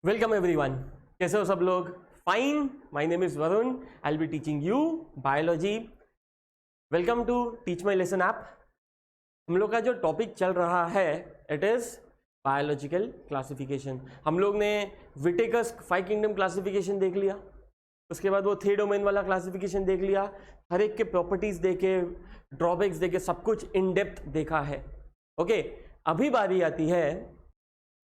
Welcome everyone. कैसे हो सब लोग? Fine. My name is Varun. I will be teaching you biology. Welcome to teach my lesson app. हम लोग का जो टॉपिक चल रहा है इट इज बायोलॉजिकल क्लासिफिकेशन। हम लोग ने विटेकर्स 5 किंगडम क्लासिफिकेशन देख लिया, उसके बाद वो 3 डोमेन वाला क्लासिफिकेशन देख लिया, हर एक के प्रॉपर्टीज देखे, ड्रॉबैक्स देखे, सब कुछ इन डेप्थ देखा है। ओके, अभी बारी आती है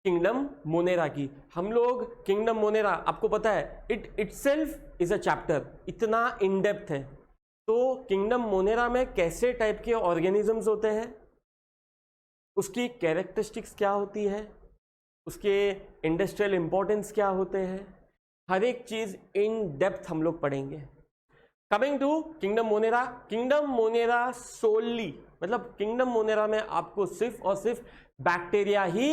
किंगडम मोनेरा की। हम लोग किंगडम मोनेरा, आपको पता है it itself is a chapter, इतना इन डेप्थ है। तो किंगडम मोनेरा में कैसे टाइप के ऑर्गेनिजम्स होते हैं, उसकी कैरेक्टरिस्टिक्स क्या होती है, उसके इंडस्ट्रियल इंपॉर्टेंस क्या होते हैं, हर एक चीज इन डेप्थ हम लोग पढ़ेंगे। Coming to kingdom Monera. Kingdom Monera solely, मतलब किंगडम मोनेरा में आपको सिर्फ और सिर्फ बैक्टीरिया ही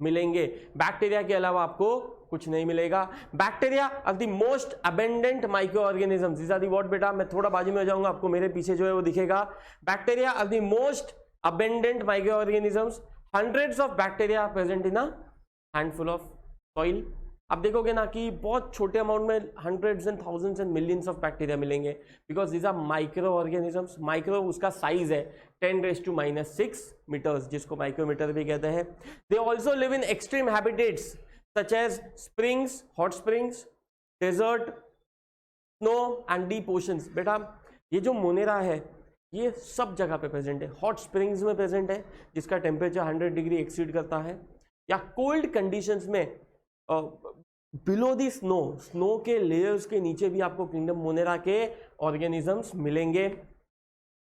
मिलेंगे, बैक्टीरिया के अलावा आपको कुछ नहीं मिलेगा। Bacteria are the most abundant micro organisms. This are the what बेटा, मैं थोड़ा बाजू में हो जाऊंगा, आपको मेरे पीछे जो है वो दिखेगा। Bacteria are the most abundant micro organisms. Hundreds of bacteria present in a handful of soil. आप देखोगे ना कि बहुत छोटे अमाउंट में hundreds and thousands and millions of bacteria मिलेंगे, because these are micro organisms. Micro उसका साइज है 10⁻⁻⁶ मीटर्स, जिसको माइक्रोमीटर भी कहते हैं। They also live in extreme habitats such as springs, hot springs, desert, snow and deep oceans. बेटा ये जो मोनेरा है ये सब जगह पे प्रेजेंट है। हॉट स्प्रिंग्स में प्रेजेंट है जिसका टेम्परेचर 100 डिग्री एक्सीड करता है, या कोल्ड कंडीशंस में बिलो दी स्नो, स्नो के लेयर्स के नीचे भी आपको किंगडम मोनेरा के ऑर्गेनिजम्स मिलेंगे।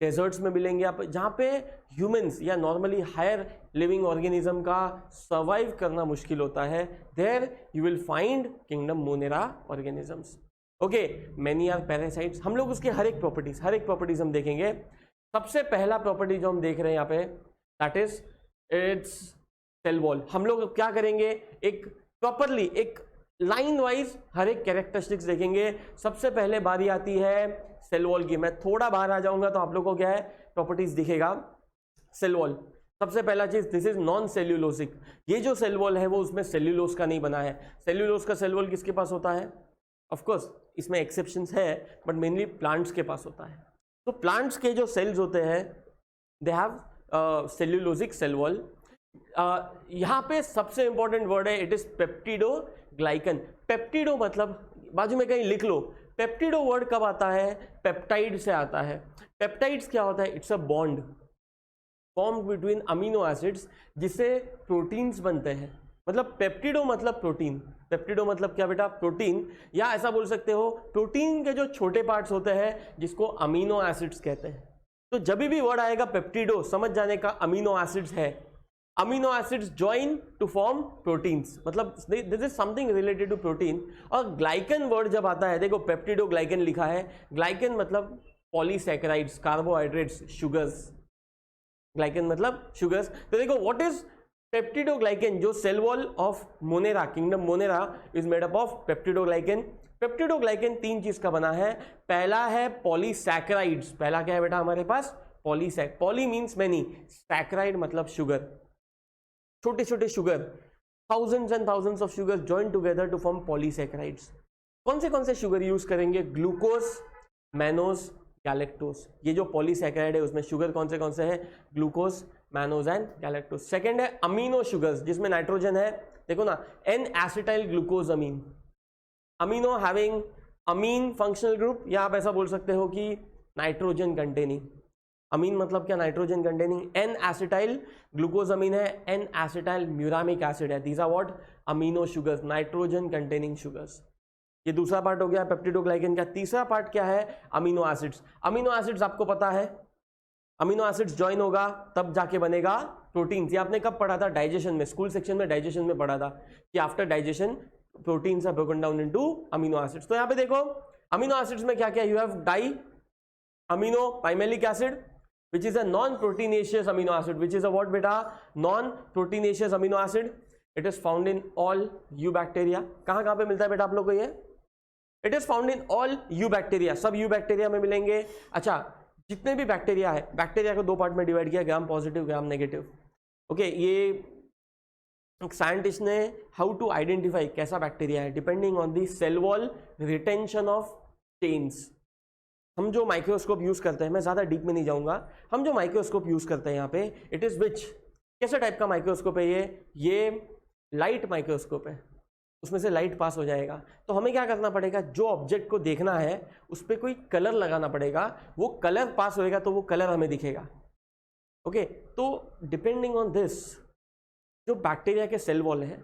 डेजर्ट्स में मिलेंगे आप, जहाँ पे ह्यूमंस या नॉर्मली हायर लिविंग ऑर्गेनिज्म का सर्वाइव करना मुश्किल होता है, there you will find kingdom Monera organisms. Okay, many are parasites. हम लोग उसके हर एक प्रॉपर्टीज हम देखेंगे। सबसे पहला प्रॉपर्टी जो हम देख रहे हैं यहाँ पे, that is its cell wall. हम लोग क्या करेंगे, एक प्रॉपरली एक लाइन वाइज हर एक कैरेक्टरिस्टिक्स देखेंगे। सबसे पहले बारी आती है सेल वॉल की। मैं थोड़ा बाहर आ जाऊंगा तो आप लोगों को क्या है प्रॉपर्टीज दिखेगा। सेल वॉल, सबसे पहला चीज, दिस इज नॉन सेल्यूलोसिक। ये जो सेल वॉल है वो उसमें सेल्यूलोस का नहीं बना है। सेल्यूलोस का सेल वॉल किसके पास होता है? ऑफ कोर्स इसमें एक्सेप्शंस है, बट मेनली प्लांट्स के पास होता है। तो प्लांट्स के जो सेल्स होते हैं they have cellulosic cell wall. यहाँ पे सबसे इंपॉर्टेंट वर्ड है, इट इज पेप्टिडोग्लाइकन। पेप्टिडो मतलब बाजू में कहीं लिख लो। पेप्टिडो वर्ड कब आता है? पेप्टाइड से आता है। पेप्टाइड्स क्या होता है? It's a bond formed between amino acids जिससे प्रोटीन्स बनते हैं। मतलब पेप्टिडो मतलब प्रोटीन। पेप्टिडो मतलब क्या बेटा? प्रोटीन, या ऐसा बोल सकते हो प्रोटीन के जो छोटे पार्ट्स होते हैं जिसको अमीनो एसिड्स कहते हैं। तो जब भी वर्ड आएगा पेप्टिडो, समझ जाने का अमीनो एसिड्स है। Amino acids join to form proteins, मतलब this is something related to protein. और ग्लाइकन वर्ड जब आता है, देखो पेप्टिडो ग्लाइकन लिखा है, ग्लाइकन मतलब पॉलीसैकेराइड्स, कार्बोहाइड्रेट्स, शुगर्स। ग्लाइकन मतलब शुगर्स। तो देखो व्हाट इज पेप्टिडोग्लाइकन, जो cell wall of Monera, kingdom Monera is made up of peptidoglycan. Peptidoglycan 3 चीज का बना है। पहला है पॉलीसैकेराइड्स। पहला क्या है बेटा हमारे पास? Polysac. Poly means many, saccharide मतलब शुगर, छोटे छोटे sugar, thousands and thousands of sugar join together to form polysaccharides. कौन से शुगर यूज करेंगे? Glucose, mannose, galactose. ये जो पॉलीसैकेराइड है उसमें शुगर कौन से हैं? Glucose, mannose and galactose. Second है अमीनो शुगर्स जिसमें नाइट्रोजन है। देखो ना, N acetyl glucosamine, amino having amine functional group, या आप ऐसा बोल सकते हो कि नाइट्रोजन कंटेनिंग। अमीन मतलब क्या? Nitrogen containing. N acetyl glucosamine है, एन एसिटाइल म्यूरामिक एसिड है। These are what? Amino sugars, nitrogen containing sugars. ये दूसरा पार्ट हो गया पेप्टिडोग्लाइकन का। तीसरा पार्ट क्या है? Amino acids. अमीनो एसिड्स आपको पता है, अमीनो एसिड्स ज्वाइन होगा तब जाके बनेगा प्रोटीन्स। ये आपने कब पढ़ा था? डाइजेशन में, स्कूल सेक्शन में डाइजेशन में पढ़ा था कि after digestion proteins are broken down into amino acids. तो यहाँ पे देखो अमीनो एसिड्स में क्या क्या, you have die amino pimelic acid which is a non-proteinaceous amino acid, which is a what beta? Non-proteinaceous amino acid. It is found in all eubacteria. कहाँ पे मिलता है बेटा आप लोग को ये? It is found in all eubacteria. सब eubacteria में मिलेंगे। अच्छा, जितने भी बैक्टीरिया है, बैक्टीरिया को 2 पार्ट में डिवाइड किया, gram positive, gram negative. Okay, ये एक साइंटिस्ट ने हाउ टू आइडेंटिफाई कैसा बैक्टीरिया है depending on the cell wall retention of chains. हम जो माइक्रोस्कोप यूज करते हैं, मैं ज्यादा डीप में नहीं जाऊंगा, हम जो माइक्रोस्कोप यूज करते हैं यहाँ पे, इट इज विच, कैसे टाइप का माइक्रोस्कोप है ये लाइट माइक्रोस्कोप है, उसमें से लाइट पास हो जाएगा। तो हमें क्या करना पड़ेगा, जो ऑब्जेक्ट को देखना है उस पर कोई कलर लगाना पड़ेगा, वो कलर पास होएगा तो वो कलर हमें दिखेगा। ओके, तो डिपेंडिंग ऑन दिस जो बैक्टीरिया के सेल वॉल है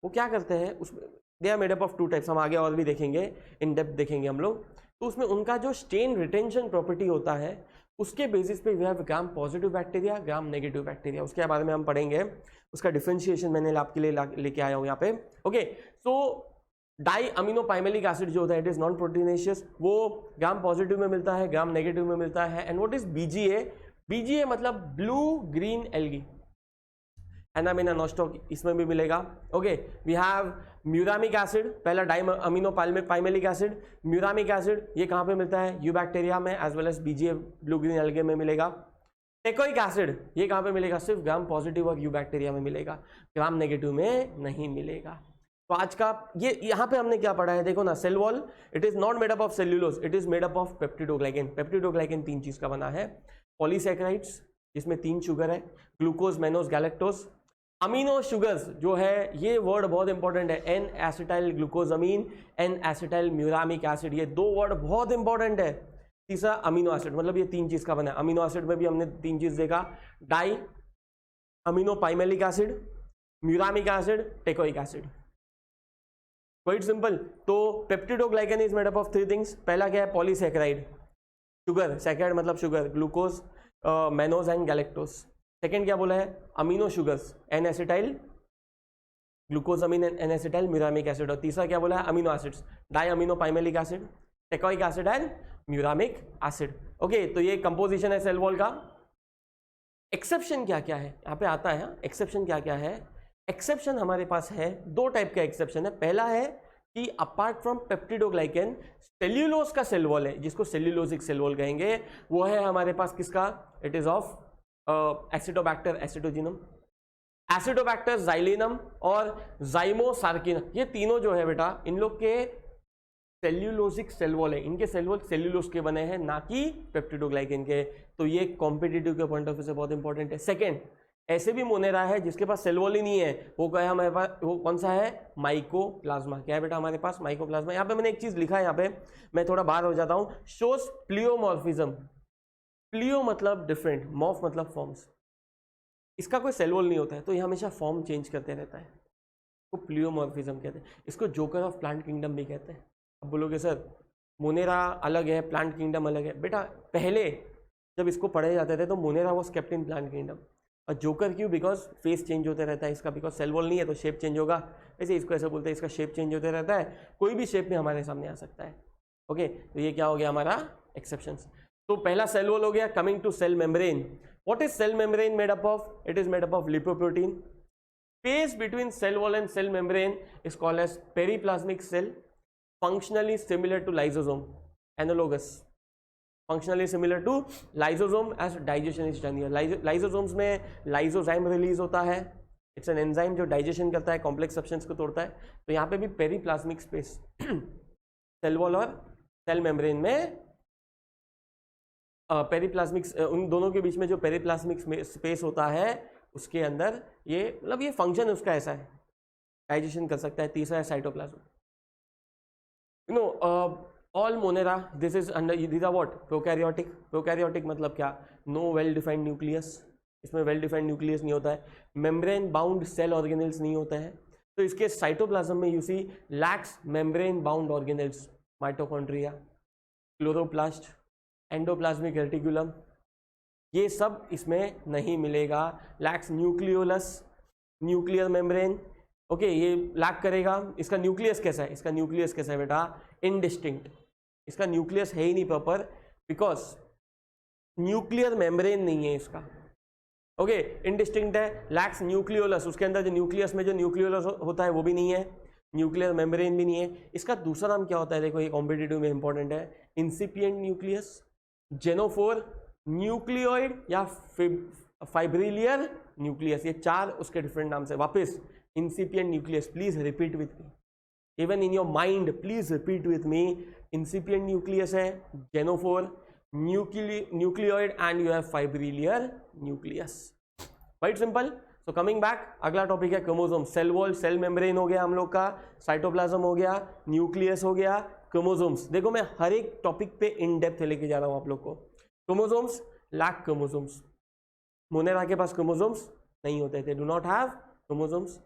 वो क्या करते हैं, उसमें they are made up of two types, हम आगे और भी देखेंगे, इन डेप्थ देखेंगे हम लोग। तो उसमें उनका जो स्टेन रिटेंशन प्रॉपर्टी होता है उसके बेसिस पे we have gram positive bacteria, gram negative bacteria, उसके बारे में हम पढ़ेंगे। उसका डिफरेंशिएशन मैंने आपके लिए लेके आया हूँ यहाँ पे। ओके, सो डाई अमीनो पाइमेलिक एसिड जो होता है, इट इज नॉन प्रोटीनेशियस, वो ग्राम पॉजिटिव में मिलता है, ग्राम नेगेटिव में मिलता है। And what is BGA, BGA मतलब ब्लू ग्रीन एल्गी, एनामिना नॉस्टॉक, इसमें भी मिलेगा। Okay, we have muramic acid, पहला di amino pimelic acid, muramic acid, ये कहाँ पे मिलता है, यू बैक्टीरिया में, as well as BGA blue green algae में मिलेगा। टेकोइक एसिड, ये कहाँ पे मिलेगा, सिर्फ ग्राम पॉजिटिव और यू बैक्टीरिया में मिलेगा, ग्राम नेगेटिव में नहीं मिलेगा। तो आज का ये यहाँ पे हमने क्या पढ़ा है, देखो ना, cell wall it is not made up of cellulose, it is made up of peptidoglycan. Peptidoglycan 3 चीज का बना है, पॉलीसैकेराइड्स जिसमें 3 शुगर है, glucose, mannose, galactose. Amino sugars जो है, ये वर्ड बहुत इंपॉर्टेंट है, N acetyl glucosamine, N acetyl muramic acid, ये 2 वर्ड बहुत इंपॉर्टेंट है। तीसरा अमीनो एसिड, मतलब ये 3 चीज का बना है। अमीनो एसिड में भी हमने 3 चीज देखा, di amino pimelic acid, muramic acid, teichoic acid, quite simple. तो peptidoglycan is made up of 3 things. पहला क्या है, पॉलीसैकेराइड, शुगर, सैकेराइड मतलब sugar, glucose, mannose and galactose. Second क्या बोला है, amino sugars, N acetyl glucosamine, N acetyl muramic acid. और तीसरा क्या बोला है, amino acids, di amino pimelic acid, teichoic acid and muramic acid. Okay, तो ये कंपोजिशन है सेल वॉल का। एक्सेप्शन क्या क्या है, यहाँ पे आता है एक्सेप्शन क्या क्या है। एक्सेप्शन हमारे पास है 2 टाइप का एक्सेप्शन है। पहला है कि अपार्ट फ्रॉम पेप्टिडोग्लाइकेन सेल्यूलोज का सेल वॉल है, जिसको सेल्यूलोजिक सेल वॉल कहेंगे, वो है हमारे पास किसका, इट इज ऑफ एसिडोबैक्टर एसिडोजिनम, एसिडोबैक्टर जाइलिनम और जाइमोसार्किनम। ये तीनों जो है बेटा, इन लोग के सेल्यूलोजिक सेल वॉल है, इनके सेल वॉल सेल्यूलोज के बने हैं, ना कि पेप्टिडोग्लाइकेन के। तो ये कॉम्पिटिटिव के पॉइंट ऑफ व्यू से बहुत इंपॉर्टेंट है। सेकेंड, ऐसे भी मोनेरा है जिसके पास सेल वॉल ही नहीं है, वो क्या है हमारे पास, वो कौन सा है, माइकोप्लाज्मा। क्या है बेटा हमारे पास, माइकोप्लाज्मा। यहाँ पे मैंने एक चीज लिखा है, यहाँ पे मैं थोड़ा बाहर हो जाता हूँ, शोस प्लियोमॉर्फिज्म। प्लियो मतलब डिफरेंट, मॉर्फ मतलब फॉर्म्स। इसका कोई सेल वॉल नहीं होता है, तो ये हमेशा फॉर्म चेंज करते रहता है, इसको प्लियोमॉर्फिज्म कहते हैं। इसको जोकर ऑफ प्लांट किंगडम भी कहते हैं। अब बोलोगे सर मोनेरा अलग है, प्लांट किंगडम अलग है। बेटा पहले जब इसको पढ़े जाते थे तो Monera was kept in plant kingdom, और जोकर क्यों, बिकॉज फेस चेंज होते रहता है इसका, बिकॉज सेल वॉल नहीं है तो शेप चेंज होगा, ऐसे इसको ऐसे बोलते हैं, इसका शेप चेंज होते रहता है, कोई भी शेप में हमारे सामने आ सकता है। ओके, तो ये क्या हो गया हमारा एक्सेप्शंस। तो पहला सेल वॉल हो गया। Coming to cell membrane, what is cell membrane made up of, it is made up of lipoprotein. Space between cell wall and cell membrane is called as periplasmic cell, functionally similar to lysosome, analogous, functionally similar to lysosome as digestion is done here. Lysosomes में lysozyme release होता है, it's an enzyme जो digestion करता है, complex substance को तोड़ता है। तो यहाँ पे भी पेरीप्लाज्मिक स्पेस सेल वॉल और सेल मेम्ब्रेन में पेरीप्लाज्मिक, उन दोनों के बीच में जो पेरीप्लाज्मिक स्पेस होता है उसके अंदर ये, मतलब ये फंक्शन उसका ऐसा है, डाइजेशन कर सकता है। तीसरा है cytoplasm. You know all Monera this is under, these are what, prokaryotic. Prokaryotic मतलब क्या, नो वेल डिफाइंड न्यूक्लियस, इसमें वेल डिफाइंड न्यूक्लियस नहीं होता है, मेम्ब्रेन बाउंड सेल ऑर्गेनेल्स नहीं होता है। तो इसके साइटोप्लाज्म में you see lacks membrane bound organelles, mitochondria, chloroplast, endoplasmic reticulum, ये सब इसमें नहीं मिलेगा। Lacks nucleolus, nuclear membrane. Okay, ये लैक करेगा। इसका न्यूक्लियस कैसा है, इसका न्यूक्लियस कैसा है बेटा, इनडिस्टिंक्ट, इसका न्यूक्लियस है ही नहीं प्रॉपर, बिकॉज न्यूक्लियर मेम्ब्रेन नहीं है इसका। ओके, इनडिस्टिंक्ट है, लैक्स न्यूक्लियोलस, उसके अंदर जो न्यूक्लियस में जो न्यूक्लियोलस होता है वो भी नहीं है, न्यूक्लियर मेम्ब्रेन भी नहीं है। इसका दूसरा नाम क्या होता है, देखो ये कॉम्पिटिटिव में इंपॉर्टेंट है, इंसिपिएंट न्यूक्लियस, जेनोफोर, न्यूक्लियोइड या फाइब्रिलियर न्यूक्लियस। ये 4 उसके डिफरेंट नाम से। वापस incipient nucleus. Please repeat with me. Even in your mind, please repeat with me. Incipient nucleus है, genophore, nucleoid, and you have fibrillary nucleus. Quite simple. So coming back, अगला topic है chromosome. Cell wall, cell membrane हो गया हम लोग का, cytoplasm हो गया, न्यूक्लियस हो गया, क्रोमोसोम्स. देखो मैं हर एक टॉपिक पे इन डेप्थ लेके जा रहा हूं आप लोग को. Chromosomes, lack chromosomes. मोनेरा के पास क्रोमोसोम्स नहीं होते थे. Do not have chromosomes.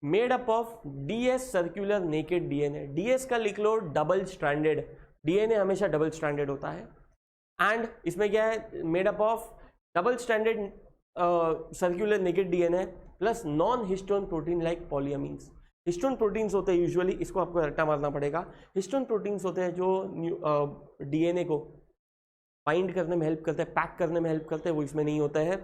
Made up of DS circular naked DNA. DS का लिख लो डबल स्ट्रैंडेड. डीएनए हमेशा डबल स्ट्रैंडेड होता है. एंड इसमें क्या है, made up of double stranded circular naked DNA plus non histone protein like polyamines. Histone proteins होते हैं यूजुअली, इसको आपको रट्टा मारना पड़ेगा. हिस्टोन प्रोटीन्स होते हैं जो डीएनए को बाइंड करने में हेल्प करते हैं, पैक करने में हेल्प करते हैं, वो इसमें नहीं होता है.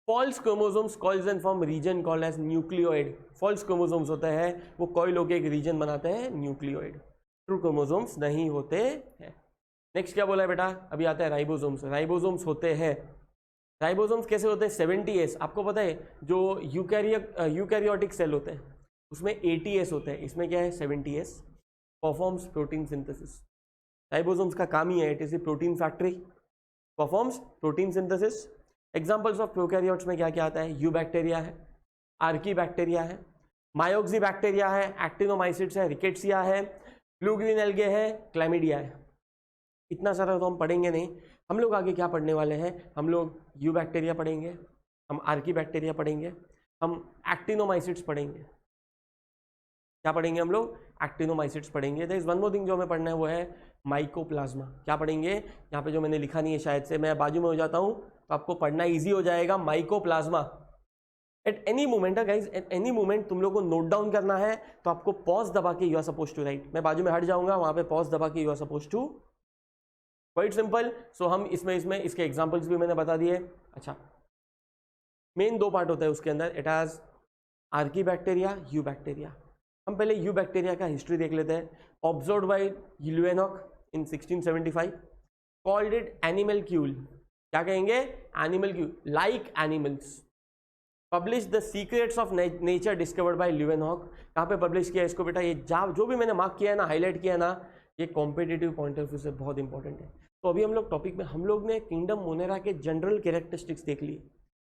False chromosomes coils and form region called as nucleoid. False chromosomes होते हैं, वो कॉइल होकर एक रीजन बनाते हैं, न्यूक्लियोइड. ट्रू क्रोमोसोम्स नहीं होते हैं. नेक्स्ट क्या बोला है बेटा, अभी आता है राइबोसोम्स. राइबोसोम्स होते हैं. राइबोसोम्स कैसे होते हैं, 70S. आपको पता है जो यूकैरियोटिक सेल होते हैं उसमें 80S होते हैं, इसमें क्या है 70S. Performs protein synthesis. Ribosomes का काम ही है, it is a protein factory, performs protein synthesis. Examples of prokaryotes में क्या क्या आता है, यू बैक्टीरिया है, आर्की बैक्टीरिया है, मायोक्सी बैक्टीरिया है, एक्टिनोमाइसिट्स है, रिकेट्सिया है, ब्लू ग्रीन एल्गे है, क्लैमिडिया है. इतना सारा तो हम पढ़ेंगे नहीं. हम लोग आगे क्या पढ़ने वाले हैं, हम लोग यू बैक्टीरिया पढ़ेंगे, हम आर्की बैक्टीरिया पढ़ेंगे, हम एक्टिनोमाइसिट्स पढ़ेंगे. क्या पढ़ेंगे हम लोग, एक्टिनोमाइसिट्स पढ़ेंगे. There is one more thing जो हमें पढ़ना है, वो है माइकोप्लाज्मा. क्या पढ़ेंगे, यहाँ पे जो मैंने लिखा नहीं है शायद से, मैं बाजू में हो जाता हूँ तो आपको पढ़ना इजी हो जाएगा. Mycoplasma. At any moment guys, at any moment तुम लोग को नोट डाउन करना है तो आपको पॉज दबा के you are supposed to write. मैं बाजू में हट जाऊंगा, वहां पे पॉज दबा के you are supposed to. Quite simple. So हम इसमें इसके एग्जांपल्स भी मैंने बता दिए. अच्छा, मेन दो पार्ट होता है उसके अंदर. It has archaebacteria, eubacteria. हम पहले यू बैक्टीरिया का हिस्ट्री देख लेते हैं. Observed by Leeuwenhoek in 1675. Called it animalcule. क्या कहेंगे, animalcule, like animals. Publish the secrets of nature discovered by Leeuwenhoek. कहाँ पे पब्लिश किया इसको बेटा, ये जो भी मैंने मार्क किया है ना, हाईलाइट किया है ना, ये कॉम्पिटिटिव पॉइंट ऑफ व्यू से बहुत इंपॉर्टेंट है. तो अभी हम लोग टॉपिक में, हम लोग ने किंगडम मोनेरा के जनरल कैरेक्टरिस्टिक्स देख लिए,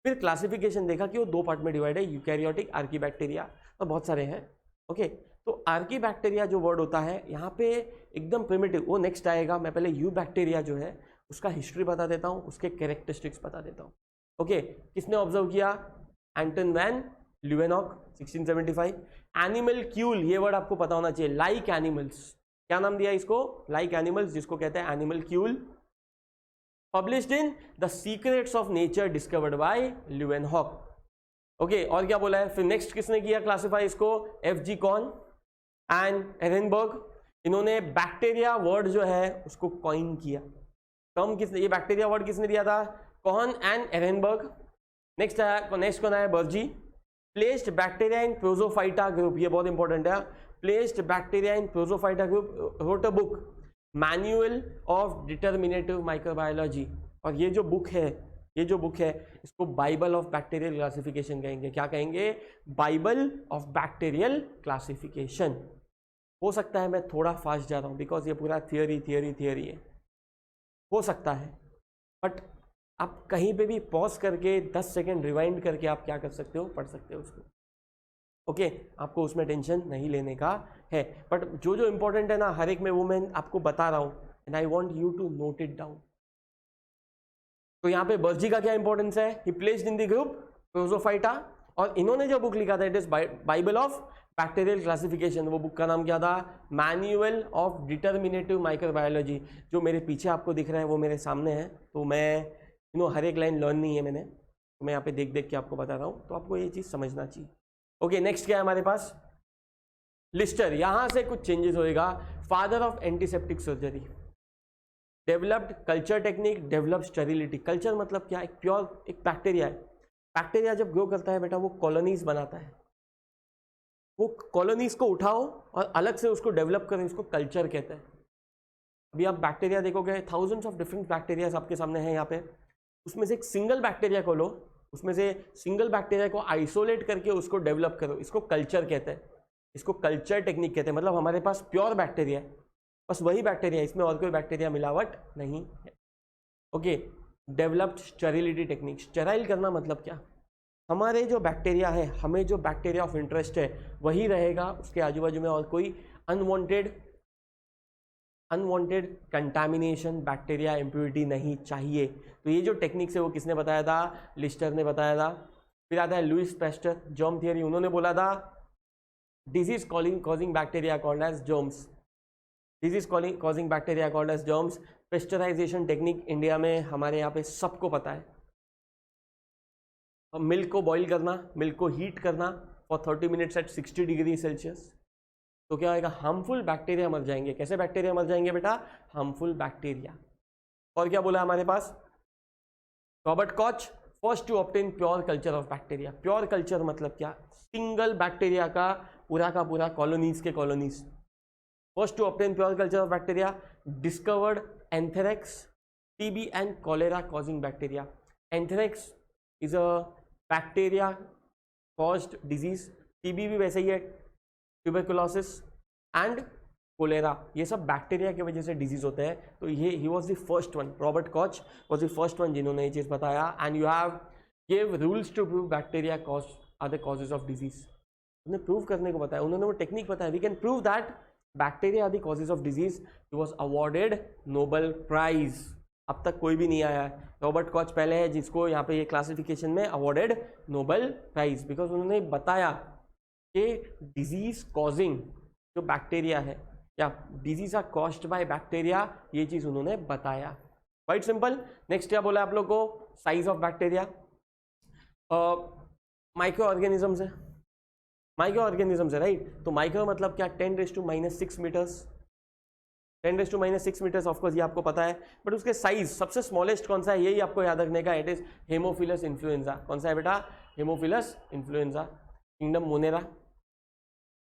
फिर क्लासिफिकेशन देखा कि वो दो पार्ट में डिवाइड है, यूकैरियोटिक, आर्की बैक्टीरिया, और बहुत सारे हैं. ओके, तो आर्की बैक्टीरिया जो वर्ड होता है यहाँ पे एकदम प्रिमिटिव, वो नेक्स्ट आएगा. मैं पहले यू बैक्टीरिया जो है उसका हिस्ट्री बता देता हूँ, उसके कैरेक्टरिस्टिक्स बता देता हूँ. ओके, किसने ऑब्जर्व किया, एंटन वैन ल्यूवेनॉक 1675. एनिमलक्यूल, ये वर्ड आपको पता होना चाहिए, लाइक एनिमल्स. क्या नाम दिया इसको, लाइक एनिमल्स, जिसको कहते हैं animalcule. Published in the secrets of nature discovered by Leeuwenhoek. Okay, और क्या बोला है फिर नेक्स्ट किसने किया क्लासिफाई इसको, एफ.जी. Cone and एरेनबर्ग. इन्होंने बैक्टीरिया वर्ड जो है उसको कॉइन किया. टर्म किसने, ये बैक्टीरिया वर्ड किसने दिया था, कॉन एंड एरेनबर्ग. नेक्स्ट कौन है, Bergey. Placed bacteria in protophyta group, ये बहुत इंपॉर्टेंट है. Placed bacteria in protophyta group. Wrote a book, manual of determinative microbiology. और ये जो बुक है इसको बाइबल ऑफ बैक्टीरियल क्लासिफिकेशन कहेंगे. क्या कहेंगे, बाइबल ऑफ बैक्टीरियल क्लासिफिकेशन. हो सकता है मैं थोड़ा फास्ट जा रहा हूँ बिकॉज ये पूरा थियरी है, हो सकता है, बट आप कहीं पे भी पॉज करके 10 सेकेंड रिवाइंड करके आप क्या कर सकते हो, पढ़ सकते हो उसको. ओके, आपको उसमें टेंशन नहीं लेने का है. बट जो इंपॉर्टेंट है ना हर एक में, वो मैं आपको बता रहा हूँ, and I want you to note it down. तो यहाँ पे बर्जी का क्या इंपॉर्टेंस है, he placed in the group protophyta. और इन्होंने जो बुक लिखा था, it is bible of bacterial classification. वो बुक का नाम क्या था, मैन्युअल ऑफ डिटर्मिनेटिव माइक्रोबायोलॉजी. जो मेरे पीछे आपको दिख रहा है वो मेरे सामने है. तो मैं हर एक लाइन लर्न नहीं है मैंने, तो मैं यहाँ पे देख के आपको बता रहा हूँ, तो आपको ये चीज़ समझना चाहिए. ओके, नेक्स्ट क्या है हमारे पास, लिस्टर. यहाँ से कुछ चेंजेस होएगा. Father of antiseptic surgery. Developed culture technique, develop sterility. Culture मतलब क्या, एक प्योर एक बैक्टीरिया है. बैक्टीरिया जब ग्रो करता है बेटा, वो कॉलोनीज बनाता है. वो कॉलोनीज को उठाओ और अलग से उसको डेवलप करें, इसको कल्चर कहते हैं. अभी आप बैक्टीरिया देखोगे, थाउजेंड्स ऑफ डिफरेंट बैक्टीरिया आपके सामने हैं यहाँ पे. उसमें से एक सिंगल बैक्टीरिया को लो, उसमें से सिंगल बैक्टीरिया को आइसोलेट करके उसको डेवलप करो, इसको कल्चर कहते हैं, इसको कल्चर टेक्निक कहते हैं। मतलब हमारे पास प्योर बैक्टीरिया है, बस वही बैक्टीरिया, इसमें और कोई बैक्टीरिया मिलावट नहीं है। Okay, developed sterility technique. Sterile करना मतलब क्या, हमारे जो बैक्टीरिया है, हमें जो बैक्टीरिया ऑफ इंटरेस्ट है वही रहेगा, उसके आजू बाजू में और कोई अनवांटेड कंटामिनेशन, बैक्टीरिया इम्प्योरिटी नहीं चाहिए। तो ये जो टेक्निक्स है वो किसने बताया था, लिस्टर ने बताया था। फिर आता है लुईस पैस्टर, जर्म थियरी, उन्होंने बोला था disease causing bacteria called as germs, disease causing bacteria called as germs. Pasteurization technique India में हमारे यहाँ पे सबको पता है। अब मिल्क को बॉईल करना, मिल्क को हीट करना for 30 minutes at 60 degree Celsius, तो क्या होगा, हार्मफुल बैक्टीरिया मर जाएंगे। कैसे बैक्टीरिया मर जाएंगे बेटा, हार्मफुल बैक्टीरिया। और क्या बोला हमारे पास, Robert Koch first to obtain pure culture of bacteria. Pure culture मतलब क्या, सिंगल बैक्टीरिया का पूरा कॉलोनीज के colonies. First to obtain pure culture of bacteria, discovered anthrax, TB and cholera causing bacteria. Anthrax is a bacteria caused disease, TB भी वैसे ही है, tuberculosis and cholera, ये सब बैक्टीरिया की वजह से डिजीज होते हैं। तो ये he was the first one, Robert Koch was the first one जिन्होंने ये चीज़ बताया। And you have give rules to prove bacteria cause are the causes of disease. उन्हें प्रूव करने को बताया, उन्होंने वो टेक्निक बताया, we can prove that bacteria are the causes of disease. He was awarded Nobel prize. अब तक कोई भी नहीं आया है, रॉबर्ट कॉच पहले है जिसको यहाँ पे ये क्लासिफिकेशन में अवॉर्डेड नोबेल प्राइज, बिकॉज उन्होंने बताया कि डिजीज कॉजिंग जो बैक्टीरिया है या disease are caused by bacteria, ये चीज उन्होंने बताया। Quite simple. नेक्स्ट क्या बोला आप लोग को, size of bacteria. Micro organisms है, माइक्रो ऑर्गेनिजम्स है, राइट। तो माइक्रो मतलब क्या, 10⁻⁻6 मीटर्स, 10⁻⁻6 मीटर्स, ऑफकोर्स ये आपको पता है। बट उसके साइज सबसे स्मॉलेस्ट कौन सा है, यही आपको याद रखने का, इट इज हेमोफिलस इन्फ्लुएंजा। कौन सा है बेटा, Haemophilus influenza. Kingdom Monera,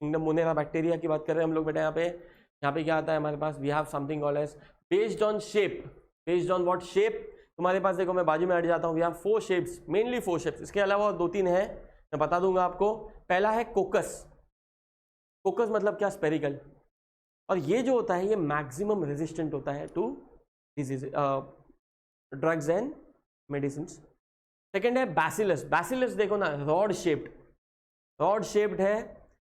kingdom Monera bacteria की बात कर रहे हैं हम लोग बेटा। यहाँ पे क्या आता है हमारे पास, we have something called as based on shape, based on what shape. तुम्हारे पास देखो, मैं बाजू में हट जाता हूँ, we have 4 shapes, mainly 4 shapes, इसके अलावा और 2-3 है, मैं बता दूंगा आपको। पहला है कोकस, कोकस मतलब क्या, स्पेरिकल, और ये जो होता है ये मैक्सिमम रेजिस्टेंट होता है to disease, drugs and medicine. Second है बैसिलस, बैसिलस देखो ना, रॉड शेप्ड, रॉड शेप्ड है,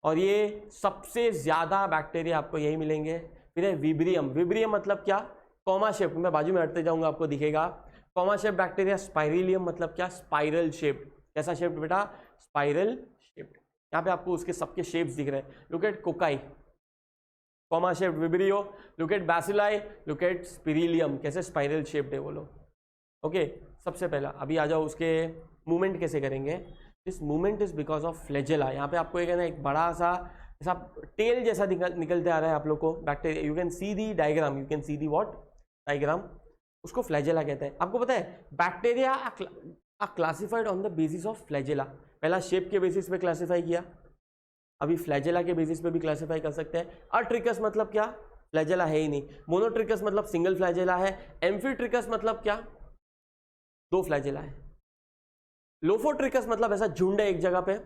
और ये सबसे ज्यादा बैक्टीरिया आपको यही मिलेंगे। फिर है विब्रियम, विब्रियम मतलब क्या, कॉमा शेप, मैं बाजू में हटते जाऊंगा आपको दिखेगा, कॉमा शेप बैक्टीरिया। स्पाइरिलियम मतलब क्या, स्पाइरल शेप्ड, कैसा शेप्ड बेटा, स्पाइरल शेप्ड। यहाँ पे आपको उसके सबके शेप्स दिख रहे हैं। Look at cocci, comma shaped vibrio, look at bacilli, look at spirillum, कैसे स्पाइरल शेप्ड है वो लोग। ओके, सबसे पहला अभी आ जाओ, उसके मूवमेंट कैसे करेंगे। This movement is because of flagella. यहाँ पे आपको एक बड़ा सा ऐसा टेल जैसा निकलते आ रहा है आप लोग को bacteria. You can see the diagram, you can see the what diagram, उसको फ्लैजेला कहते हैं। आपको पता है bacteria are classified on the basis of flagella. पहला शेप के बेसिस पे क्लासिफाई किया, अभी फ्लैजेला के बेसिस पे भी क्लासिफाई कर सकते हैं। अट्रिकस मतलब क्या, फ्लैजेला है ही नहीं। मोनोट्रिकस मतलब सिंगल फ्लैजेला है। एम्फीट्रिकस मतलब क्या, 2 फ्लैजेला है। लोफोट्रिकस मतलब ऐसा झुंड है एक जगह पे।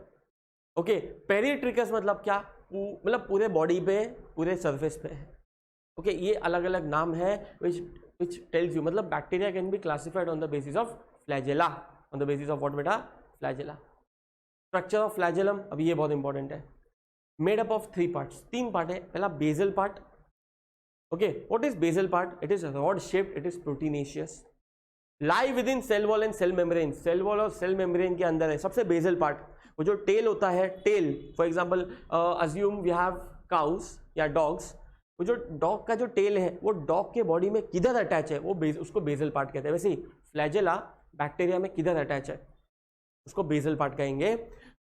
ओके, पेरीट्रिकस मतलब क्या, मतलब पूरे बॉडी पे, पूरे सरफेस पे है। ओके, ये अलग अलग नाम है which tells you, मतलब bacteria can be classified on the basis of flagella, on the basis of what बेटा, फ्लैजेला। स्ट्रक्चर ऑफ फ्लैजेलम, अभी ये बहुत इंपॉर्टेंट है। Made up of 3 parts, 3 part है। पहला basal part. Okay, what is basal part, it is rod shaped, it is proteinaceous, lie within cell wall and cell membrane, cell wall और cell membrane के अंदर है। सबसे basal part, वो जो tail होता है, tail for example assume we have cows या डॉग्स, वो जो डॉग का जो टेल है वो डॉग के बॉडी में किधर अटैच है, वो उसको बेसल पार्ट कहते हैं। वैसे ही फ्लैजेला बैक्टीरिया में किधर अटैच है, उसको बेसल पार्ट कहेंगे।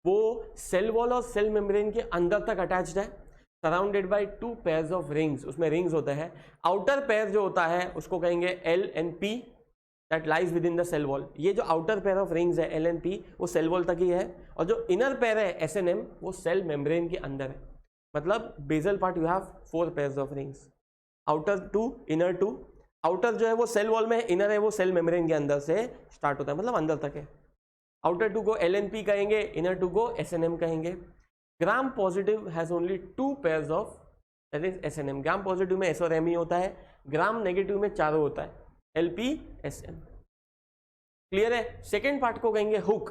वो सेल वॉल और सेल मेम्ब्रेन के अंदर तक अटैच्ड है, surrounded by 2 pairs of rings, उसमें रिंग्स होते हैं। आउटर पेयर जो होता है उसको कहेंगे L and P, that lies within the cell wall. ये जो आउटर पेयर ऑफ रिंग्स है एल एंड पी, वो सेल वॉल तक ही है, और जो इनर पेयर है एस एन एम, वो सेल मेम्ब्रेन के अंदर है। मतलब basal part you have 4 pairs of rings, outer 2, inner 2। Outer जो है वो सेल वॉल में, इनर है वो सेल मेम्ब्रेन के अंदर से स्टार्ट होता है, मतलब अंदर तक है। आउटर टू को LNP कहेंगे, इनर टू को SNM कहेंगे। Gram positive has only 2 pairs of that is SNM। Gram positive में S और M ही होता है, ग्राम नेगेटिव में चारों होता है, LP SM। क्लियर है। सेकेंड पार्ट को कहेंगे hook,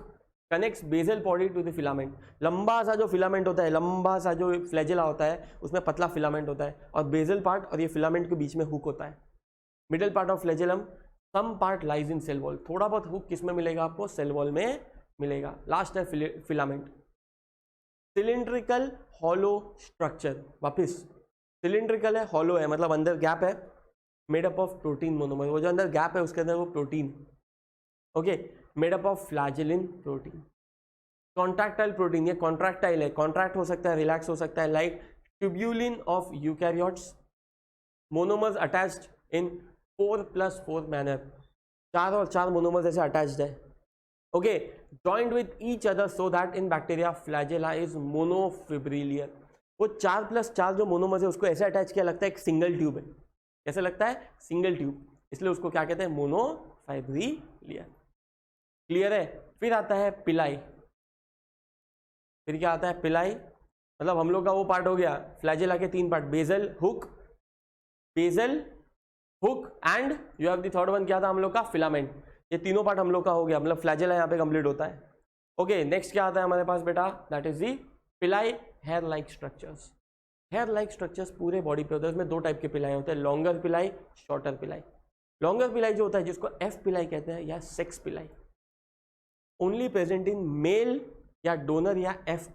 connects basal body to the filament. लंबा सा जो फिलामेंट होता है, लंबा सा जो फ्लैजेला होता है, उसमें पतला फिलामेंट होता है, और बेसल पार्ट और ये फिलामेंट के बीच में हुक होता है। Middle part of flagellum, some part lies in cell wall. थोड़ा बहुत हुक किस में मिलेगा आपको? सेल वॉल में मिलेगा। लास्ट है फिलामेंट। सिलिंड्रिकल हॉलो स्ट्रक्चर, वापिस सिलिंड्रिकल है, हॉलो है, मतलब अंदर गैप है, made up of protein monomer. वो जो अंदर गैप है उसके अंदर वो protein, okay, made up of flagellin protein. Contractile protein, ये कॉन्ट्रैक्टाइल है, कॉन्ट्रैक्ट हो सकता है, रिलैक्स हो सकता है, like tubulin of eukaryotes. Monomers attached in 4+4 manner, 4 और 4 मोनोमर्स ऐसे अटैच्ड है, okay, joined with each other so that in bacteria flagella is monofibrillar. वो 4+4 जो मोनोमर्स है उसको ऐसे अटैच किया लगता है एक सिंगल ट्यूब है। कैसे लगता है? सिंगल ट्यूब, इसलिए उसको क्या कहते हैं? मोनोफाइब्रिलियर। क्लियर है। फिर आता है पिलाई। फिर क्या आता है? पिलाई, मतलब हम लोग का वो पार्ट हो गया फ्लैजेला के 3 part, basal, hook and you have the third one, क्या था हम लोग का? फिलामेंट। ये तीनों पार्ट हम लोग का हो गया, मतलब फ्लैजेला यहाँ पे कंप्लीट होता है। ओके, नेक्स्ट क्या आता है हमारे पास बेटा? That is the pili, hair like structures. Hair like structures पूरे बॉडी पे होते हैं। इसमें 2 टाइप के पिलाई होते हैं, लॉन्गर पिलाई, शॉर्टर पिलाई। लॉन्गर पिलाई जो होता है जिसको F पिलाई कहते हैं या sex pili, only present in male या डोनर या F+।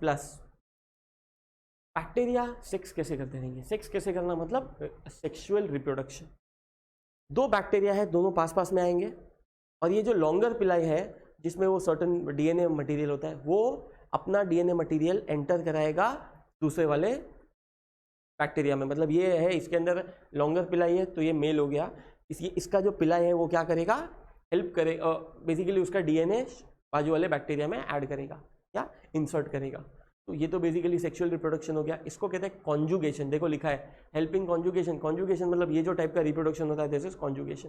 बैक्टीरिया सेक्स कैसे करते रहेंगे? सेक्स कैसे करना मतलब सेक्सुअल रिप्रोडक्शन। 2 बैक्टीरिया है, दोनों पास पास में आएंगे, और ये जो लॉन्गर पिलाई है जिसमें वो सर्टन DNA मटेरियल होता है, वो अपना DNA मटेरियल एंटर कराएगा दूसरे वाले बैक्टीरिया में। मतलब ये है, इसके अंदर लॉन्गर पिलाई है तो ये मेल हो गया, इसका जो पिलाई है वो क्या करेगा? हेल्प करेगा, बेसिकली उसका DNA बाजू वाले बैक्टीरिया में ऐड करेगा या इंसर्ट करेगा। तो ये तो बेसिकली सेक्सुअल रिप्रोडक्शन हो गया। इसको कहते हैं कॉन्जुगेशन। देखो लिखा है हेल्पिंग कॉन्जुगेशन। कॉन्जुगेशन मतलब ये जो टाइप का रिप्रोडक्शन होता है, दिस इज कॉन्जुगेशन।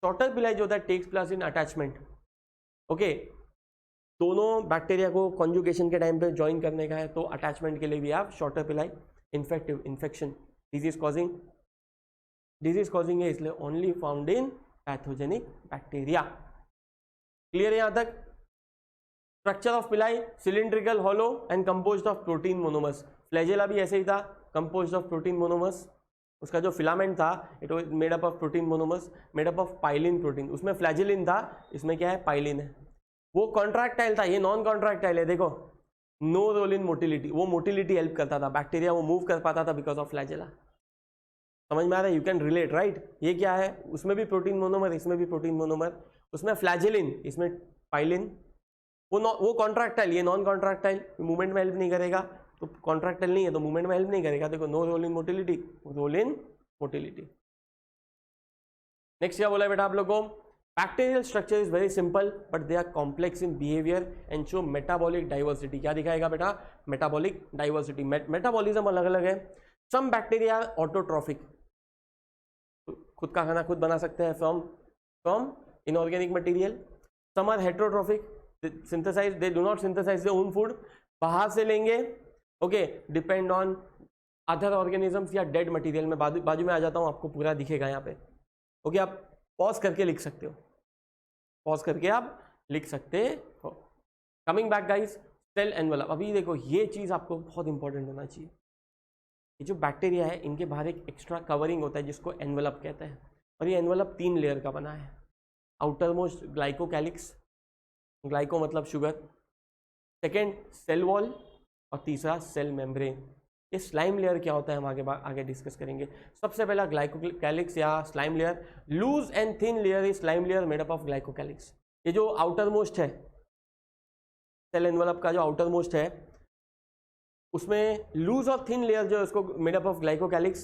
शॉर्टर पिलाई जो होता है takes place in attachment, okay, दोनों बैक्टीरिया को कॉन्जुगेशन के टाइम पे ज्वाइन करने का है, तो अटैचमेंट के लिए भी आप शॉर्टर पिलाई। इन्फेक्टिव, इन्फेक्शन, डिजीज कॉजिंग है, इसलिए only found in pathogenic bacteria. Clear है यहां तक? स्ट्रक्चर ऑफ पिलाई, cylindrical, hollow and composed of protein monomers. Flagella भी ऐसे ही था, कंपोज्ड ऑफ प्रोटीन मोनोमर्स। उसका जो फिलामेंट था it was made up of protein monomers, made up of pilin protein. उसमें फ्लैजेलिन था, इसमें क्या है? पाइलिन है। वो कॉन्ट्रैक्टाइल था, ये नॉन कॉन्ट्रैक्टाइल है। देखो, नो रोल इन मोटिलिटी, वो मोटिलिटी हेल्प करता था, बैक्टीरिया वो मूव कर पाता था बिकॉज ऑफ फ्लैजेला। समझ में आ रहा है? You can relate, right? ये क्या है? उसमें भी प्रोटीन मोनोमर, इसमें भी प्रोटीन मोनोमर, उसमें फ्लैजेलिन, इसमें पाइलिन। वो कॉन्ट्रैक्टाइल, ये नॉन कॉन्ट्रैक्टाइल, मूवमेंट में हेल्प नहीं करेगा, तो कॉन्ट्रैक्टाइल नहीं है तो मूवमेंट में हेल्प नहीं करेगा। देखो, no role in motility, role in motility. Next क्या बोला है बेटा आप लोग को? Bacterial structure is very simple but they are complex in behaviour and show metabolic diversity. क्या दिखाएगा बेटा? Metabolic diversity. मेटाबॉलिज्म अलग अलग है। सम बैक्टीरिया आर ऑटोट्रॉफिक, खुद का खाना खुद बना सकते हैं from inorganic material. Some are heterotrophic, synthesize, they do not synthesize their own food, बाहर से लेंगे, okay, depend on other organisms या डेड मटेरियल। में बाजू में आ जाता हूँ, आपको पूरा दिखेगा यहाँ पे, ओके। आप पॉज करके लिख सकते हो, पॉज करके आप लिख सकते हो। Coming back guys, cell envelope. अभी देखो, ये चीज़ आपको बहुत इंपॉर्टेंट होना चाहिए। ये जो बैक्टीरिया है इनके बाहर एक एक्स्ट्रा कवरिंग होता है जिसको एनवेलप कहते हैं, और ये एनवेलप 3 लेयर का बना है। आउटर मोस्ट ग्लाइकोकैलिक्स, ग्लाइको मतलब शुगर, सेकेंड सेल वॉल, और तीसरा सेल मेम्ब्रेन। ये स्लाइम लेयर क्या होता है हम आगे डिस्कस करेंगे। सबसे पहला ग्लाइकोकैलिक्स या slime layer. Loose and thin layer is slime layer made up of glycocalyx. ये जो आउटर मोस्ट है सेल एनवेलप का, जो आउटर मोस्ट है उसमें लूज और थिन लेयर जो है उसको made up of glycocalyx.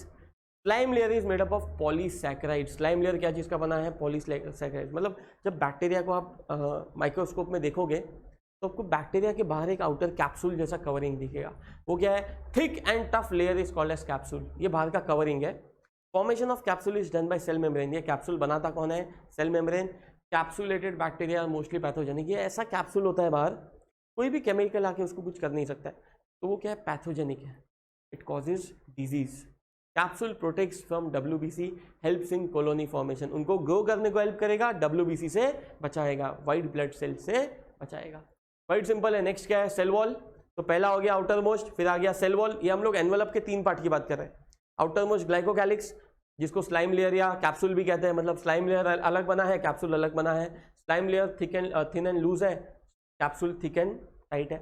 Slime layer is made up of polysaccharide. Slime layer क्या चीज़ का बना है? पॉलीसैकेराइड। मतलब जब बैक्टीरिया को आप माइक्रोस्कोप में देखोगे तो आपको बैक्टीरिया के बाहर एक आउटर कैप्सूल जैसा कवरिंग दिखेगा। वो क्या है? Thick and tough layer is called as capsule. ये बाहर का कवरिंग है। Formation of capsule is done by cell membrane. ये कैप्सूल बनाता कौन है? Cell membrane. Capsulated bacteria mostly pathogenic. ये ऐसा कैप्सूल होता है बाहर, कोई भी केमिकल आके उसको कुछ कर नहीं सकता है, तो वो क्या है, पैथोजेनिक है। It causes disease. Capsule protects from WBC, helps in colony formation. उनको ग्रो करने को हेल्प करेगा, WBC से बचाएगा, वाइट ब्लड सेल से बचाएगा। वाइट सिंपल है। नेक्स्ट क्या है, सेल वॉल। तो पहला हो गया आउटर मोस्ट, फिर आ गया सेल वॉल। ये हम लोग एनवेलप के 3 पार्ट की बात कर रहे हैं। आउटर मोस्ट ग्लाइकोकैलिक्स, जिसको स्लाइम लेयर या कैप्सूल भी कहते हैं, मतलब स्लाइम लेयर अलग बना है, कैप्सूल अलग बना है। Slime layer thin and loose है, कैप्सूल थिक एंड टाइट है।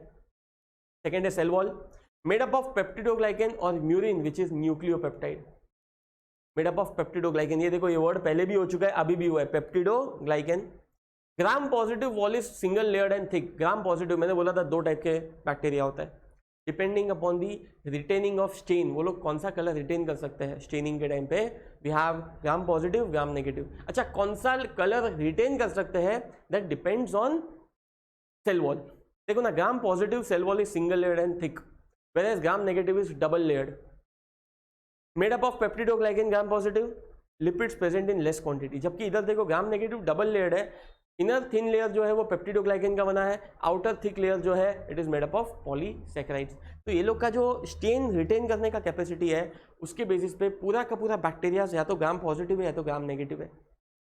सेकेंड है cell wall, made up of peptidoglycan और murein which is nucleopeptide. Made up of peptidoglycan, ये देखो ये वर्ड पहले भी हो चुका है, अभी भी हुआ है, peptidoglycan. Gram positive wall is single layered and thick. Gram positive मैंने बोला था 2 टाइप के बैक्टीरिया होता है, depending upon the retaining of stain. वो लोग कौन सा कलर रिटेन कर सकते हैं स्टेनिंग के टाइम पे। We have gram positive, gram negative. अच्छा, कौन सा कलर रिटेन कर सकते हैं, that depends on cell wall. देखो ना, gram positive cell wall is single layered and thick, whereas gram negative is double layered. Made up of peptidoglycan, gram positive, lipids present in less quantity. जबकि इधर देखो gram negative double layered है, inner thin layer जो है वो peptidoglycan का बना है, आउटर थिक लेयर जो है it is made up of polysaccharides. तो ये लोग का जो स्टेन रिटेन करने का कैपेसिटी है, उसके बेसिस पे पूरा का पूरा बैक्टीरिया या तो ग्राम पॉजिटिव है या तो ग्राम नेगेटिव है,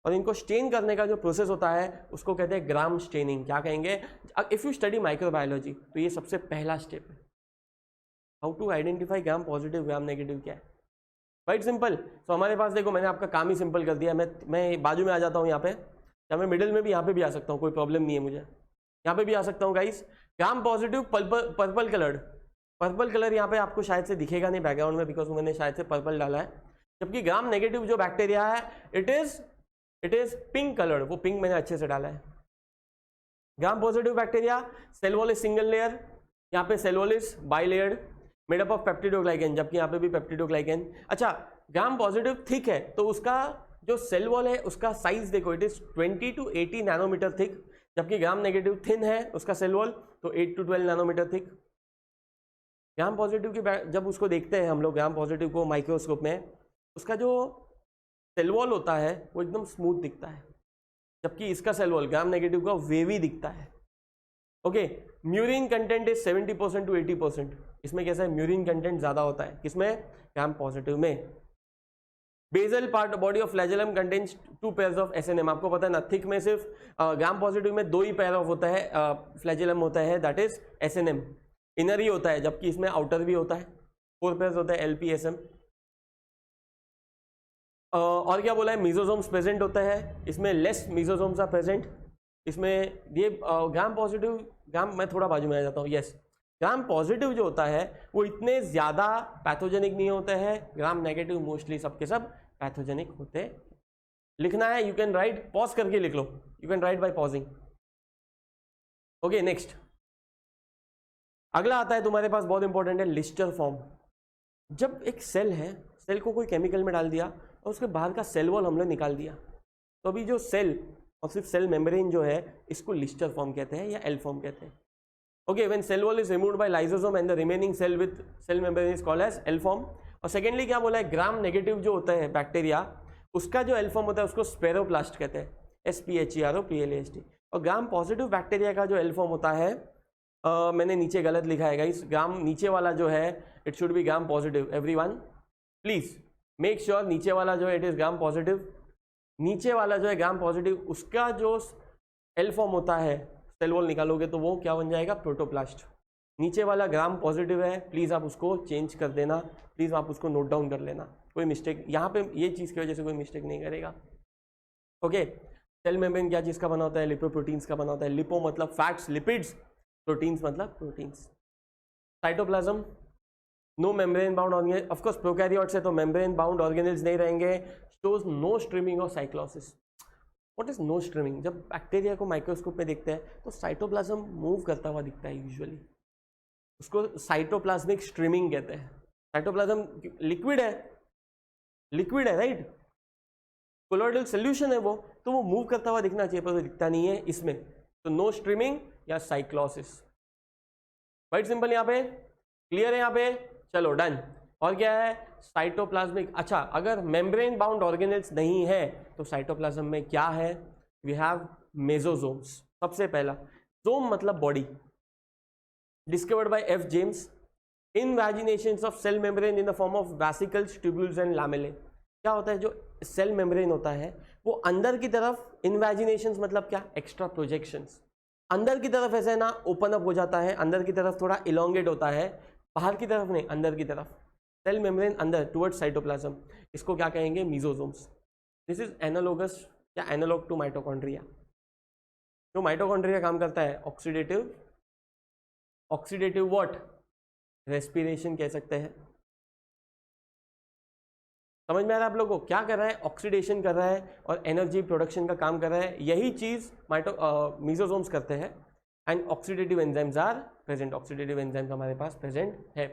और इनको स्टेन करने का जो प्रोसेस होता है उसको कहते हैं ग्राम स्टेनिंग। क्या कहेंगे, इफ यू स्टडी माइक्रोबायोलॉजी तो ये सबसे पहला स्टेप है, how to identify gram positive gram negative क्या है। Right simple. तो हमारे पास देखो मैंने आपका काम ही सिंपल कर दिया। मैं बाजू में आ जाता हूँ यहाँ पे, या मैं मिडिल में भी यहाँ पे भी आ सकता हूँ, कोई प्रॉब्लम नहीं है मुझे, यहाँ पे भी आ सकता हूँ guys. Gram positive purple coloured, purple colour यहाँ पे आपको शायद से दिखेगा नहीं बैकग्राउंड में, बिकॉज मैंने शायद से पर्पल डाला है। जबकि ग्राम नेगेटिव जो बैक्टीरिया है इट इज पिंक कलर्ड, वो पिंक मैंने अच्छे से डाला है। Gram positive bacteria cell wall is single layer, यहाँ पे cell wall is bi layered, made up of peptidoglycan, जबकि यहाँ पे भी पेप्टिडोग्लाइकेन। अच्छा, ग्राम पॉजिटिव थिक है तो उसका जो सेल वॉल है उसका साइज देखो, it is 20 to 80 nanometre thick, जबकि ग्राम नेगेटिव थिन है उसका सेल वॉल तो 8 to 12 nanometre thick. Gram positive की जब उसको देखते हैं हम लोग ग्राम पॉजिटिव को माइक्रोस्कोप में, उसका जो सेल वॉल होता है वो एकदम स्मूथ दिखता है, जबकि इसका सेल वॉल ग्राम नेगेटिव का वेवी दिखता है। Okay, murein content is 70% to 80%। इसमें कैसा है, म्यूरिन कंटेंट ज्यादा होता है, किसमें, ग्राम पॉजिटिव में। Basal part body of flagellum contains 2 pairs of SNM। आपको पता है ना, थिक में सिर्फ ग्राम पॉजिटिव में 2 ही पेयर ऑफ होता है, फ्लैजेलम होता है, दैट इज SNM, इनर ही होता है, जबकि इसमें आउटर भी होता है, 4 पेयर्स होता है, LPSM। और क्या बोला है, मीजोसोम्स प्रेजेंट होता है, इसमें लेस मीजोसोम्स आर प्रेजेंट। इसमें ये ग्राम पॉजिटिव, ग्राम मैं थोड़ा बाजू में आ जाता हूँ, यस, ग्राम पॉजिटिव जो होता है वो इतने ज़्यादा पैथोजेनिक नहीं होते हैं, ग्राम नेगेटिव मोस्टली सबके सब पैथोजेनिक होते। लिखना है, यू कैन राइट, पॉज करके लिख लो, you can write by pausing. Okay, next अगला आता है तुम्हारे पास, बहुत इंपॉर्टेंट है, लिस्टर फॉर्म। जब एक सेल है, सेल को कोई केमिकल में डाल दिया और उसके बाहर का सेल वॉल हमने निकाल दिया, तो अभी जो सेल और सिर्फ सेल मेम्ब्रेन जो है इसको लिस्टर फॉर्म कहते हैं या एल फॉर्म कहते हैं। Okay, when cell wall is removed by lysosome and the remaining cell with cell membrane is called as L form. और सेकेंडली क्या बोला है, ग्राम नेगेटिव जो होता है बैक्टीरिया, उसका जो एल फॉर्म होता है उसको स्पेरोप्लास्ट कहते हैं, SPHEROPLAST। और ग्राम पॉजिटिव बैक्टीरिया का जो एल फॉर्म होता है, मैंने नीचे गलत लिखा है गाइस, ग्राम नीचे वाला जो है it should be gram positive. Everyone please make sure नीचे वाला जो है इट इज ग्राम पॉजिटिव, नीचे वाला जो है ग्राम पॉजिटिव, उसका जो एल फॉर्म होता है, सेल वॉल निकालोगे तो वो क्या बन जाएगा, प्रोटोप्लास्ट। नीचे वाला ग्राम पॉजिटिव है, प्लीज आप उसको चेंज कर देना, प्लीज आप उसको नोट डाउन कर लेना, कोई मिस्टेक यहाँ पे ये चीज की वजह से कोई मिस्टेक नहीं करेगा। ओके, सेल मेम्ब्रेन क्या चीज का बना होता है, लिपोप्रोटीन्स का बना होता है। लिपो मतलब फैट्स, लिपिड्स, प्रोटीन्स मतलब proteins. Cytoplasm, no membrane bound organelle, of course prokaryotes है तो मेम्ब्रेन बाउंड ऑर्गेनेल्स नहीं रहेंगे। शोज नो स्ट्रीमिंग और cyclosis. What is no streaming, जब बैक्टीरिया को माइक्रोस्कोप में देखते हैं तो साइटोप्लाज्म मूव करता हुआ दिखता है यूजुअली, उसको साइटोप्लाज्मिक स्ट्रीमिंग कहते हैं। साइटोप्लाज्म लिक्विड है राइट, कोलोइडल सोल्यूशन है वो, तो वो मूव करता हुआ दिखना चाहिए पर वो दिखता नहीं है इसमें, तो नो स्ट्रीमिंग या साइक्लोसिस। राइट सिंपल, यहाँ पे क्लियर है, यहाँ पे चलो डन। और क्या है, साइटोप्लाज्मिक। अच्छा, अगर मेम्ब्रेन बाउंड ऑर्गेनेल्स नहीं है तो साइटोप्लाज्म में क्या है, वी हैव मेसोसोम्स। सबसे पहला जोम मतलब body, discovered by F James, invaginations of cell membrane in the form of vesicles, tubules and lamellae. क्या होता है, जो सेल मेम्ब्रेन होता है वो अंदर की तरफ, इनवैजिनेशंस मतलब क्या, एक्स्ट्रा प्रोजेक्शंस, अंदर की तरफ ऐसे ना ओपन अप हो जाता है, अंदर की तरफ थोड़ा इलोंगेट होता है, बाहर की तरफ नहीं, अंदर की तरफ, सेल मेम्ब्रेन अंदर टुवर्ड्स साइटोप्लाज्म, इसको क्या कहेंगे, मेसोसोम्स। दिस इज एनालोगस या एनालॉग टू माइटोकॉन्ड्रिया। जो माइटोकॉन्ड्रिया काम करता है ऑक्सीडेटिव, ऑक्सीडेटिव व्हाट, रेस्पिरेशन कह सकते हैं। समझ में आ रहा है आप लोगों को, क्या कर रहा है, ऑक्सीडेशन कर रहा है और एनर्जी प्रोडक्शन का काम कर रहा है। यही चीज मेसोसोम्स करते हैं। And oxidative enzymes are present, oxidative enzymes हमारे पास प्रेजेंट है।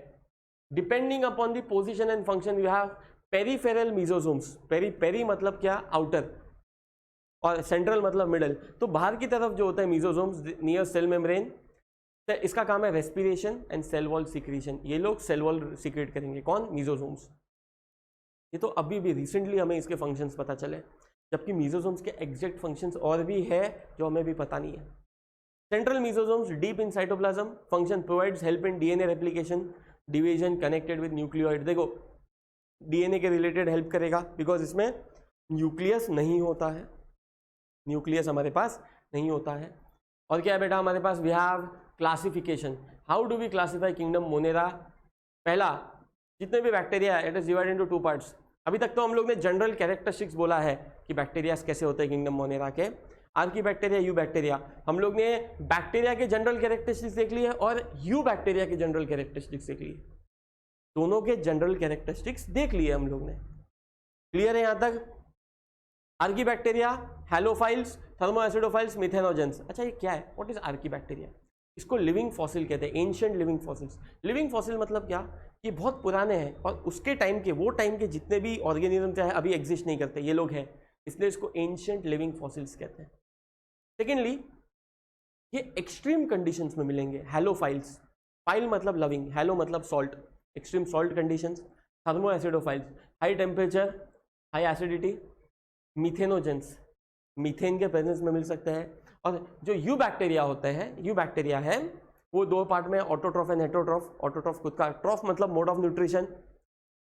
Depending upon the position and function you have peripheral mesosomes. Peri मतलब क्या, आउटर, और सेंट्रल मतलब मिडल। तो बाहर की तरफ जो होता है मेसोसोम्स नियर सेल मेम्ब्रेन, इसका काम है respiration and cell wall secretion. ये लोग सेल वॉल सिक्रेट करेंगे, कौन, मेसोसोम्स। ये तो अभी भी रिसेंटली हमें इसके फंक्शंस पता चले, जबकि मेसोसोम्स के एग्जैक्ट फंक्शंस और भी है जो हमें भी पता नहीं है। Central मेसोसोम्स deep in cytoplasm, function provides help in DNA replication, division, connected with nucleoid. देखो डीएनए के रिलेटेड हेल्प करेगा बिकॉज इसमें न्यूक्लियस नहीं होता है, न्यूक्लियस हमारे पास नहीं होता है। और क्या है बेटा हमारे पास, we have classification. How do we classify kingdom Monera. पहला, जितने भी बैक्टीरिया है it is divided into two parts. अभी तक तो हम लोग ने जनरल कैरेक्टरिस्टिक्स बोला है कि बैक्टीरिया कैसे होते हैं किंगडम मोनेरा के, आर्की बैक्टीरिया, यू बैक्टीरिया। हम लोग ने बैक्टीरिया के जनरल कैरेक्टरिस्टिक्स देख लिए और यू बैक्टीरिया के जनरल कैरेक्टरिस्टिक्स देख लिए, दोनों के जनरल कैरेक्टरिस्टिक्स देख लिए हम लोग ने। क्लियर है यहां तक। Archaebacteria, halophiles, thermoacidophiles, methanogens. अच्छा ये क्या है, व्हाट इज आर्की बैक्टीरिया। इसको लिविंग फॉसिल कहते हैं, ancient living fossils. Living fossil मतलब क्या, ये बहुत पुराने हैं और उसके टाइम के, वो टाइम के जितने भी ऑर्गेनिज्म चाहे अभी एग्जिस्ट नहीं करते, ये लोग हैं, इसलिए इसको एंशिएंट लिविंग फॉसिल्स कहते हैं। सेकेंडली, ये एक्सट्रीम कंडीशंस में मिलेंगे। हैलोफाइल्स, फाइल मतलब लविंग, हैलो मतलब salt, extreme salt conditions. Thermoacidophiles, high temperature, high acidity. Methanogens, methane के प्रेजेंस में मिल सकते हैं। और जो यू बैक्टीरिया होते हैं, यू बैक्टीरिया है वो दो पार्ट में, ऑटोट्रॉफ एंड हेटेरोट्रॉफ। ऑटोट्रॉफ खुद का, ट्रॉफ मतलब mode of nutrition,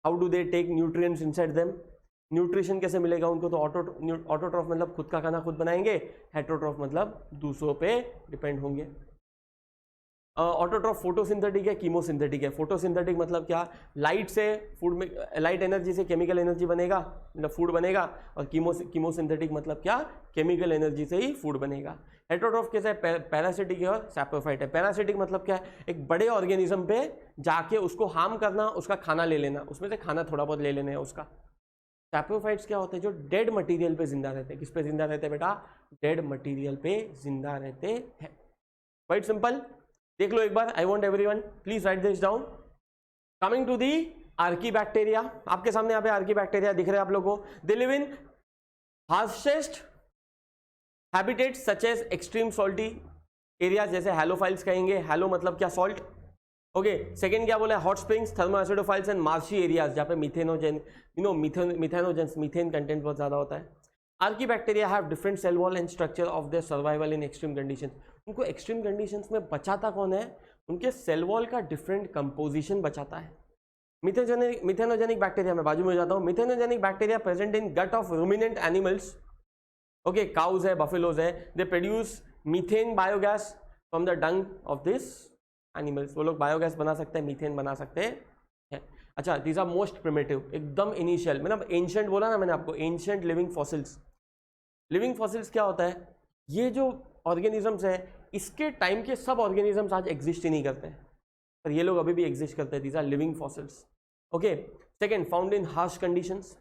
how do they take nutrients inside them, न्यूट्रिशन कैसे मिलेगा उनको। तो ऑटोट्रॉफ मतलब खुद का खाना खुद बनाएंगे, हेटेरोट्रॉफ मतलब दूसरों पे डिपेंड होंगे। ऑटोट्रॉफ फोटोसिंथेटिक है, कीमोसिंथेटिक है। फोटोसिंथेटिक मतलब क्या, लाइट से फूड में, लाइट एनर्जी से केमिकल एनर्जी बनेगा, मतलब फूड बनेगा। और कीमोसिंथेटिक मतलब क्या, केमिकल एनर्जी से ही फूड बनेगा। हेटेरोट्रॉफ कैसे है, पैरासिटिक है और सैप्रोफाइट है। पैरासिटिक मतलब क्या है, एक बड़े ऑर्गेनिज्म पे जाके उसको हार्म करना, उसका खाना ले लेना, उसमें से खाना थोड़ा बहुत ले लेना है उसका। सैप्रोफाइट्स क्या होते हैं, जो डेड मटेरियल पे जिंदा रहते हैं। किस पे जिंदा रहते हैं बेटा, डेड मटेरियल पे जिंदा रहते हैं। क्वाइट सिंपल, देख लो एक बार। I want everyone please write this down. Coming to the archaebacteria, आपके सामने यहाँ पे आर्की बैक्टीरिया दिख रहे हैं आप लोगों को। They live in harshest habitats such as extreme salty areas, जैसे हैलोफाइल्स कहेंगे, हैलो मतलब क्या, सॉल्ट। ओके, सेकंड क्या बोला है, hot springs, thermoacidophiles and marshy areas, जहाँ पे मिथेनोजेंस, मीथेन कंटेंट बहुत ज्यादा होता है। Archaebacteria have different cell wall and structure of their survival in extreme conditions. उनको एक्सट्रीम कंडीशंस में बचाता कौन है, उनके सेल वॉल का डिफरेंट कंपोजिशन बचाता है। मिथेनोजेनिक बैक्टीरिया, में बाजू में जाता हूँ। Methanogenic bacteria present in gut of ruminant animals, okay, cows है, बफेलोज है। They produce methane biogas from the Dang of this animals. वो लोग बायोगैस बना सकते हैं, मीथेन बना सकते हैं। अच्छा, दीज आर मोस्ट प्रिमिटिव, एकदम इनिशियल, मतलब एंशिएंट बोला ना मैंने आपको, ancient living fossils. Living fossils क्या होता है, ये जो ऑर्गेनिजम्स है इसके टाइम के सब ऑर्गेनिजम्स आज एग्जिस्ट ही नहीं करते हैं, पर ये लोग अभी भी एग्जिस्ट करते हैं। These are living fossils. Okay, second, found in harsh conditions.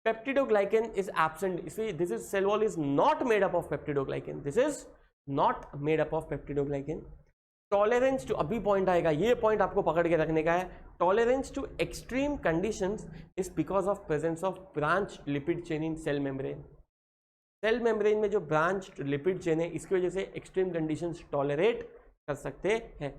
Peptidoglycan is absent, this is cell wall is not made up of peptidoglycan, this is not made up of peptidoglycan. Tolerance to, अभी point आएगा, ये point आपको पकड़ के रखने का है। Tolerance to extreme conditions is because of presence of branch lipid chain in cell membrane. Cell membrane में जो ब्रांच लिपिड चेन है, इसकी वजह से एक्सट्रीम कंडीशंस टॉलरेट कर सकते हैं।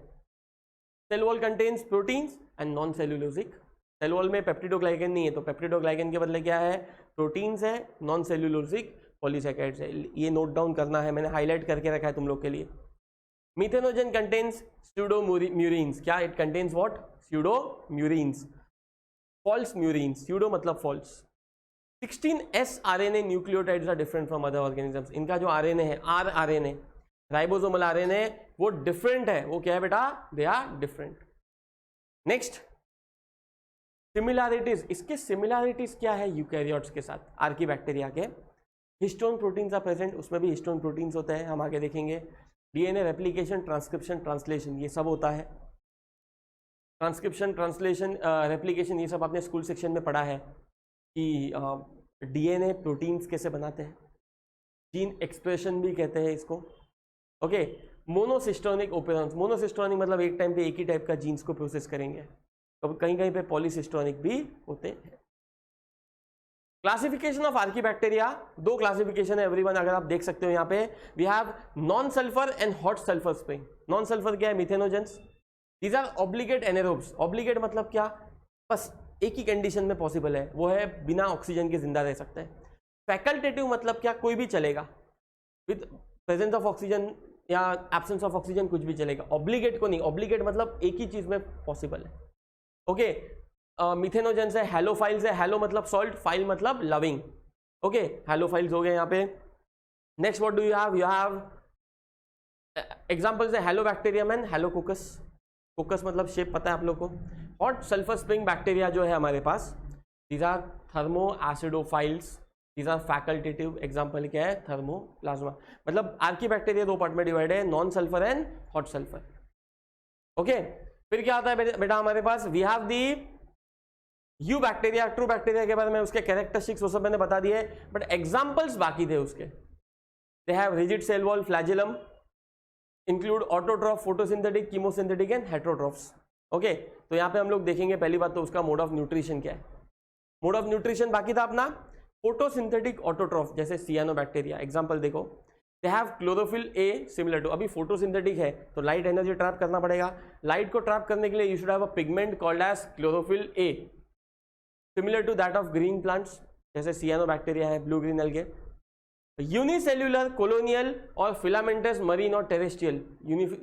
Cell wall contains proteins and non cellulosic. Cell wall में पेप्टिडोग्लाइकेन नहीं है, तो पेप्टिडोग्लाइकेन के बदले क्या है, प्रोटीन्स है, नॉन सेल्यूलोजिक। पॉलीसैकेराइड्स है, ये नोट डाउन करना है, मैंने हाईलाइट करके रखा है तुम लोग के लिए। मीथेनोजन कंटेन्स स्यूडोम्यूरिन्स, क्या it contains what? Pseudomureins, false mureins, pseudo मतलब false. 16S RNA nucleotides are different from other organisms, इनका जो RNA है RNA राइबोसोमल RNA वो डिफरेंट है, वो क्या है बेटा? They are different. Next similarities, इसके सिमिलैरिटीज क्या है यूकैरियोट्स के साथ? आर्कीबैक्टीरिया के हिस्टोन प्रोटीन्स आर प्रेजेंट, उसमें भी हिस्टोन प्रोटीन्स होते हैं, हम आगे देखेंगे। DNA रेप्लिकेशन, ट्रांसक्रिप्शन, ट्रांसलेशन, ये सब होता है। ट्रांसक्रिप्शन, ट्रांसलेशन, रेप्लिकेशन, ये सब आपने स्कूल सेक्शन में पढ़ा है कि DNA प्रोटीन्स कैसे बनाते हैं, जीन एक्सप्रेशन भी कहते हैं इसको। ओके, मोनोसिस्टोनिक ओपेरेंस, मोनोसिस्टोनिक मतलब एक टाइम पे एक ही टाइप का जीन्स को प्रोसेस करेंगे, तो कहीं कहीं पे पॉलीसिस्टोनिक भी होते हैं। क्लासिफिकेशन ऑफ आर्कीबैक्टीरिया, दो क्लासिफिकेशन है एवरीवन, अगर आप देख सकते हो यहाँ पे। We have non sulphur and hot sulphur spring. Non sulphur क्या है? Methanogens. These are obligate anaerobes. Obligate मतलब क्या? बस एक ही कंडीशन में पॉसिबल है, वो है बिना ऑक्सीजन के जिंदा रह सकते हैं। फैकल्टेटिव मतलब क्या? कोई भी चलेगा, विद प्रेजेंस ऑफ ऑक्सीजन या एब्सेंस ऑफ ऑक्सीजन कुछ भी चलेगा। ऑब्लिगेट को नहीं, ऑब्लिगेट मतलब एक ही चीज में पॉसिबल है। ओके, मिथेनोजेंस है, हैलोफाइल्स है, हैलो मतलब सॉल्ट, फाइल मतलब लविंग। ओके, हैलोफाइल्स हो गए यहाँ पे। Next what do you have? You have examples है हैलोबैक्टीरियम एंड हैलोकोकस। कोकस मतलब शेप पता है आप लोग को। हॉट सल्फर स्प्रिंग बैक्टीरिया जो है हमारे पास, these are thermoacidophiles, these are facultative. Example क्या है? थर्मोप्लाज्मा। मतलब आर्कीबैक्टीरिया दो पार्ट में डिवाइड है, non sulphur and hot sulphur. Okay, फिर क्या आता है बेटा हमारे पास? We have the eubacteria. True bacteria के बारे में उसके कैरेक्टरिस्टिक्स वो सब मैंने बता दिए, बट एग्जांपल्स बाकी थे उसके। They have rigid cell wall, flagellum, include autotroph, photosynthetic, chemosynthetic and heterotrophs. Okay, तो यहाँ पे हम लोग देखेंगे पहली बात तो उसका मोड ऑफ न्यूट्रिशन क्या है। मोड ऑफ न्यूट्रिशन बाकी था अपना फोटोसिंथेटिक ऑटोट्रॉफ, जैसे सियानोबैक्टीरिया। एग्जांपल देखो, they have chlorophyll A similar to, अभी फोटोसिंथेटिक है तो लाइट एनर्जी ट्रैप करना पड़ेगा। लाइट को ट्रैप करने के लिए you should have a pigment called as chlorophyll A, similar to that of green plants, जैसे सियानोबैक्टीरिया है, blue green algae. Unicellular, colonial और फिलामेंटस, मरीन और टेरेस्ट्रियल।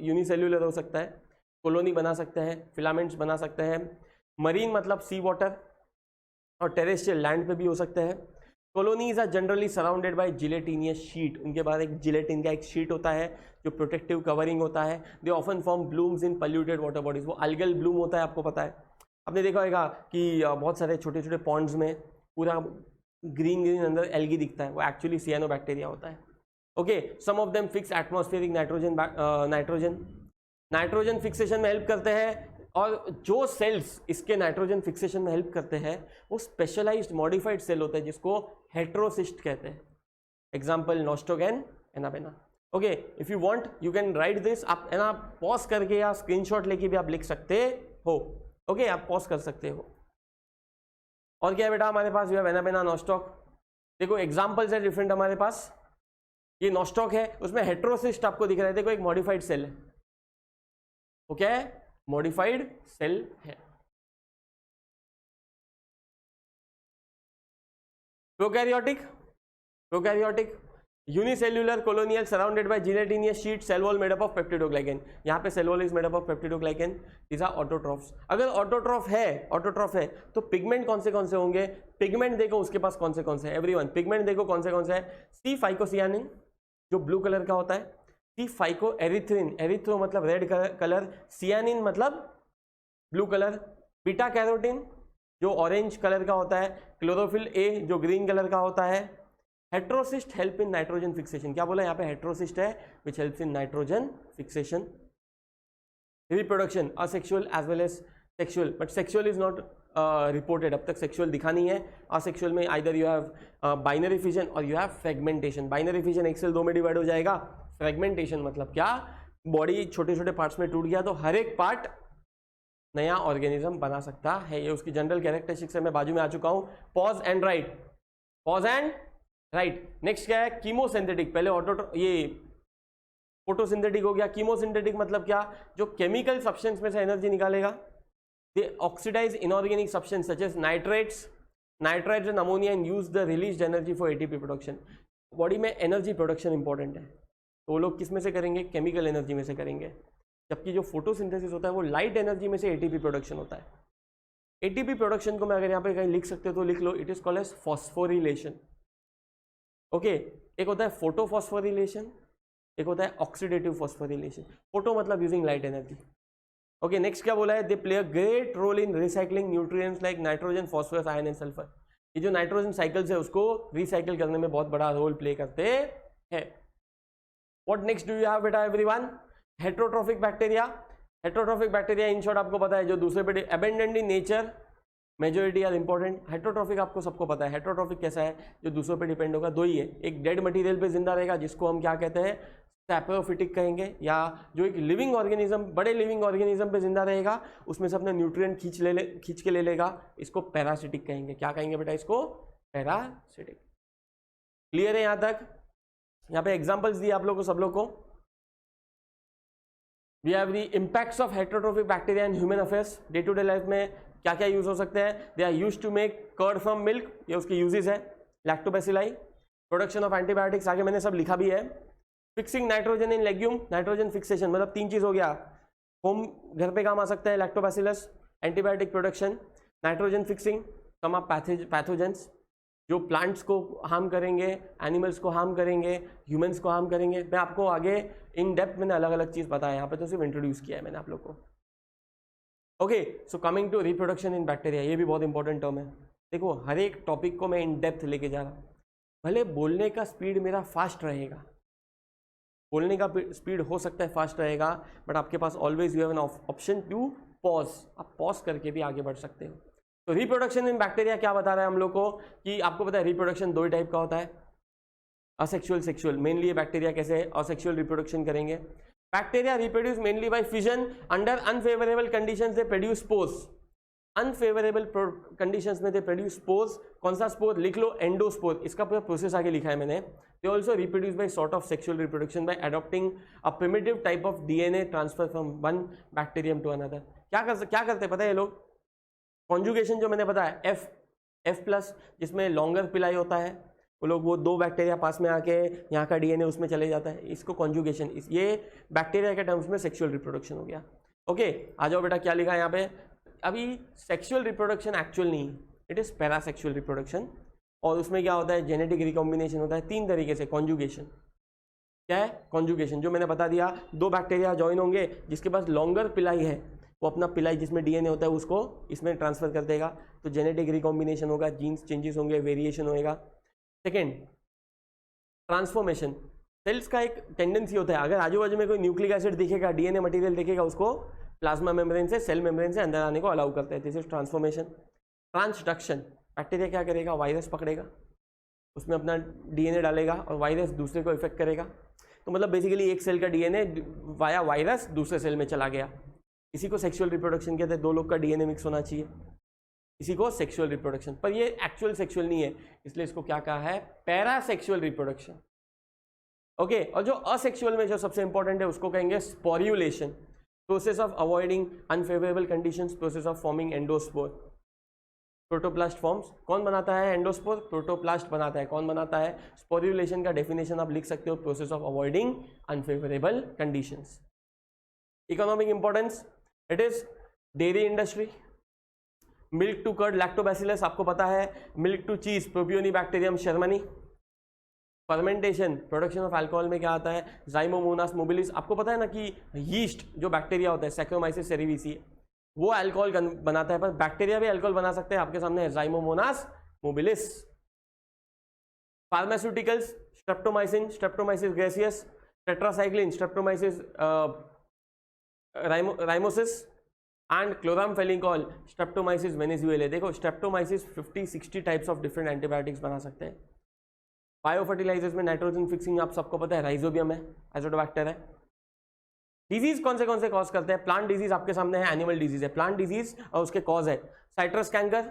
यूनिसेल्युलर हो सकता है, कॉलोनी बना सकते हैं, फिलामेंट्स बना सकते हैं। मरीन मतलब सी वाटर, और टेरेस्ट्रियल लैंड पे भी हो सकते हैं। Colonies are generally surrounded by gelatinous sheath, उनके बाद एक जिलेटिन का एक शीट होता है जो प्रोटेक्टिव कवरिंग होता है। They often form blooms in polluted water bodies, वो अल्गल ब्लूम होता है, आपको पता है, आपने देखा होगा कि बहुत सारे छोटे छोटे पॉन्ड्स में पूरा ग्रीन ग्रीन अंदर एल्गी दिखता है, वो एक्चुअली सियानोबैक्टीरिया होता है। Okay, some of them fix atmospheric nitrogen fixation में हेल्प करते हैं, और जो सेल्स इसके नाइट्रोजन फिक्सेशन में हेल्प करते हैं वो स्पेशलाइज्ड मॉडिफाइड सेल होते हैं जिसको हेटेरोसिस्ट कहते हैं। Example Nostoc and anabaena. Okay, if you want you can right this, आप है ना पॉज करके या स्क्रीनशॉट लेके भी आप लिख सकते हो। ओके, आप पॉज कर सकते हो। और क्या है बेटा हमारे पास? Anabaena, Nostoc. देखो एग्जांपल्स है डिफरेंट हमारे पास। ये नोस्टॉक है, उसमें हेटेरोसिस्ट आपको दिख रहा है, देखो एक मॉडिफाइड सेल है। ओके, मॉडिफाइड सेल है। Prokaryotic unicellular, colonial, surrounded by gelatinous sheath, cell wall made up of peptidoglycan. यहाँ पे cell wall is made up of peptidoglycan. These are autotrophs. अगर ऑटोट्रॉफ है तो पिगमेंट कौन से होंगे? पिगमेंट देखो उसके पास कौन से है एवरीवन, पिगमेंट देखो कौन से है। सी फाइकोसियानिन जो ब्लू कलर का होता है, सी फाइको एरिथ्रिन, एरिथ्रो मतलब रेड कलर, सियानिन मतलब ब्लू कलर, बीटा कैरोटीन जो ऑरेंज कलर का होता है, क्लोरोफिल ए जो ग्रीन कलर का होता है। Heterocyst help in nitrogen fixation, क्या बोला यहाँ पे? हेटेरोसिस्ट है which helps in nitrogen fixation. Reproduction asexual as well as sexual, but sexual is not reported, अब तक सेक्सुअल दिखा नहीं है। असेक्सुअल में either you have binary fission और you have fragmentation. Binary fission एक सेल दो में डिवाइड हो जाएगा। फ्रेगमेंटेशन मतलब क्या? बॉडी छोटे छोटे पार्ट्स में टूट गया तो हर एक पार्ट नया ऑर्गेनिज्म बना सकता है। ये उसकी जनरल कैरेक्टरिस्टिक्स है, मैं बाजू में आ चुका हूं। Pause and right, pause and right. Next क्या है? कीमोसिंथेटिक। पहले ये फोटोसिंथेटिक हो गया। कीमोसिंथेटिक मतलब क्या? जो केमिकल सब्सटेंस में से एनर्जी निकालेगा। They oxidise inorganic substance such as nitrates and ammonia and use the released energy for ATP production. Body में एनर्जी प्रोडक्शन इंपॉर्टेंट है, तो वो लोग किस में से करेंगे, केमिकल एनर्जी में से करेंगे, जबकि जो फोटोसिंथेसिस होता है वो लाइट एनर्जी में से एटीपी प्रोडक्शन होता है। एटीपी प्रोडक्शन को मैं अगर यहाँ पे कहीं लिख सकते हो तो लिख लो, it is called as phosphorylation. Okay, एक होता है फोटोफॉस्फोरिलेशन, एक होता है ऑक्सीडेटिव फॉस्फोरिलेशन। फोटो मतलब using light energy. Okay, next क्या बोला है, they play a great role in recycling nutrients like nitrogen, phosphorus, iron and sulphur. ये जो नाइट्रोजन साइकिल्स है उसको रिसाइकिल करने में बहुत बड़ा रोल प्ले करते हैं। What next do you have बेटा everyone, heterotrophic bacteria. Heterotrophic bacteria in short आपको पता है जो दूसरे पे abundant in nature, majority are important. Heterotrophic आपको सबको पता है, हेट्रोट्रोफिक कैसा है, जो दूसरों पे डिपेंड होगा। दो ही है, एक डेड मटेरियल पे जिंदा रहेगा जिसको हम क्या कहते हैं, सैप्रोफिटिक कहेंगे, या जो एक लिविंग ऑर्गेनिज्म, बड़े लिविंग ऑर्गेनिज्म पे जिंदा रहेगा उसमें से अपने न्यूट्रिएंट खींच के ले लेगा, इसको पैरासिटिक कहेंगे। क्या कहेंगे बेटा, इसको पैरासिटिक। क्लियर है यहाँ तक? यहाँ पे एग्जांपल्स दिए आप लोग को, सब लोग को। We have the impacts of heterotrophic bacteria in human affairs. Day to day life में क्या क्या यूज हो सकते हैं, they are use to make curd from milk, ये उसके यूजेस है। लैक्टोबैसिलाई, प्रोडक्शन ऑफ एंटीबायोटिक्स, आगे मैंने सब लिखा भी है। Fixing nitrogen in legume, nitrogen fixation मतलब तीन चीज हो गया, होम घर पे काम आ सकता है lactobacillus, antibiotic production, nitrogen fixing, some of pathogens जो प्लांट्स को हार्म करेंगे, एनिमल्स को हार्म करेंगे, ह्यूमंस को हार्म करेंगे। मैं आपको आगे इन डेप्थ मैंने अलग अलग चीज बताया, यहाँ पे तो सिर्फ इंट्रोड्यूस किया है मैंने आप लोग को। Okay, so coming to reproduction in bacteria, ये भी बहुत इंपॉर्टेंट टर्म है। देखो हर एक टॉपिक को मैं इन डेप्थ लेके जा रहा हूँ। भले बोलने का स्पीड मेरा फास्ट रहेगा, बोलने का स्पीड हो सकता है फास्ट रहेगा, बट आपके पास always you have an option to pause, आप पॉज करके भी आगे बढ़ सकते हो। तो रिप्रोडक्शन इन बैक्टीरिया क्या बता रहा है हम लोग को, कि आपको पता है रिप्रोडक्शन दो ही टाइप का होता है, असेक्सुअल, सेक्सुअल। मेनली ये बैक्टीरिया कैसे है, असेक्सुअल रिप्रोडक्शन करेंगे। Bacteria reproduce mainly by fission, under unfavourable conditions they produce spores. Unfavourable conditions में दे प्रोड्यूस स्पोर्स। कौन सा स्पोर, लिख लो, एंडोस्पोर, इसका पूरा प्रोसेस आगे लिखा है मैंने। They also reproduce by sort of sexual reproduction by adopting a primitive type of DNA transfer from one bacterium to another. क्या करते पता है ये लोग, कॉन्जुगेशन जो मैंने बताया F+, जिसमें लॉन्गर पिलाई होता है, वो लोग वो दो बैक्टीरिया पास में आके यहाँ का डीएनए उसमें चले जाता है, इसको कॉन्जुगेशन, ये बैक्टीरिया के टर्म्स में सेक्सुअल रिप्रोडक्शन हो गया। ओके, आ जाओ बेटा, क्या लिखा है यहाँ पे, अभी सेक्सुअल रिप्रोडक्शन एक्चुअल नहीं, इट इज पैरासेक्सुअल रिप्रोडक्शन। और उसमें क्या होता है, जेनेटिक रिकॉम्बिनेशन होता है तीन तरीके से। कॉन्जुगेशन क्या है, कॉन्जुगेशन जो मैंने बता दिया, दो बैक्टीरिया ज्वाइन होंगे, जिसके पास लॉन्गर पिलाई है वो अपना पिलाई जिसमें डीएनए होता है उसको इसमें ट्रांसफर कर देगा, तो जेनेटिक रिकॉम्बिनेशन होगा, जीन्स चेंजेस होंगे, वेरिएशन होएगा। Second, transformation. सेल्स का एक टेंडेंसी होता है, अगर आजू बाजू में कोई न्यूक्लिक एसिड दिखेगा, डीएनए मटेरियल दिखेगा, उसको प्लाज्मा मेम्ब्रेन से, सेल मेम्ब्रेन से अंदर आने को अलाउ करते हैं, this is transformation. Transduction, bacteria क्या करेगा, वायरस पकड़ेगा, उसमें अपना डीएनए डालेगा और वायरस दूसरे को इफेक्ट करेगा। तो मतलब बेसिकली एक सेल का डीएनए वाया वायरस दूसरे सेल में चला गया, इसी को सेक्सुअल रिप्रोडक्शन कहते हैं। दो लोग का डीएनए मिक्स होना चाहिए, इसी को सेक्सुअल रिप्रोडक्शन। पर ये एक्चुअल सेक्सुअल नहीं है, इसलिए इसको क्या कहा है, पैरासेक्सुअल रिप्रोडक्शन। ओके, और जो असेक्सुअल में जो सबसे इंपॉर्टेंट है उसको कहेंगे sporulation, process of avoiding unfavourable conditions, process of forming endospore. Protoplast forms, कौन बनाता है एंडोस्पोर, प्रोटोप्लास्ट बनाता है। कौन बनाता है, स्पोर्युलेशन का डेफिनेशन आप लिख सकते हो, process of avoiding unfavourable conditions. Economic importance, it is dairy industry, milk to curd lactobacillus आपको पता है, milk to cheese propionibacterium shermanii. Fermentation, production of alcohol में क्या आता है, जाइमोमोनास मोबिलिस। आपको पता है ना कि यीस्ट जो बैक्टीरिया होता है, सैक्रोमाइसिस सेरेविसी, वो अल्कोहल बनाता है, पर बैक्टीरिया भी अल्कोहल बना सकते हैं, आपके सामने है Zymomonas mobilis. Pharmaceuticals, streptomycin, streptomyces griseus, tetracycline, streptomyces rimosus and chloramphenicol, streptomyces venezuelae. देखो streptomyces 50-60 types of different antibiotics बना सकते हैं। बायो फर्टिलाइजर्स में नाइट्रोजन फिक्सिंग आप सबको पता है, राइजोबियम है, एजोटोबैक्टर है। डिजीज कौन से कॉज करते हैं, प्लांट डिजीज आपके सामने है, एनिमल डिजीज है, प्लांट डिजीज और उसके कॉज है साइट्रस कैंकर,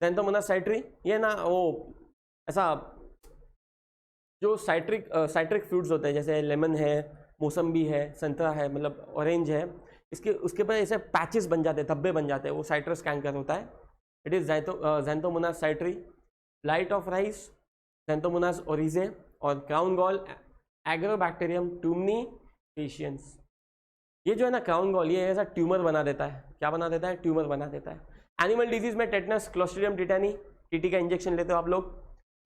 ज़ैंथोमोनास साइट्री। ये ना वो ऐसा जो साइट्रिक फ्रूट्स होते हैं, जैसे लेमन है, मौसम्बी है, संतरा है, मतलब ऑरेंज है, इसके उसके ऊपर ऐसे पैचेस बन जाते हैं, धब्बे बन जाते हैं, वो साइट्रस कैंकर होता है। It is Xanthomonas citri. Blight of rice, Xanthomonas oryzae, और क्राउन गॉल एग्रोबैक्टीरियम ट्यूमनीफेशियंस। ये जो है ना क्राउन गॉल, ये ऐसा ट्यूमर बना देता है। क्या बना देता है? ट्यूमर बना देता है। एनिमल डिजीज में टेटनस, क्लोस्ट्रिडियम टिटानी, टीटी का इंजेक्शन लेते हो आप लोग।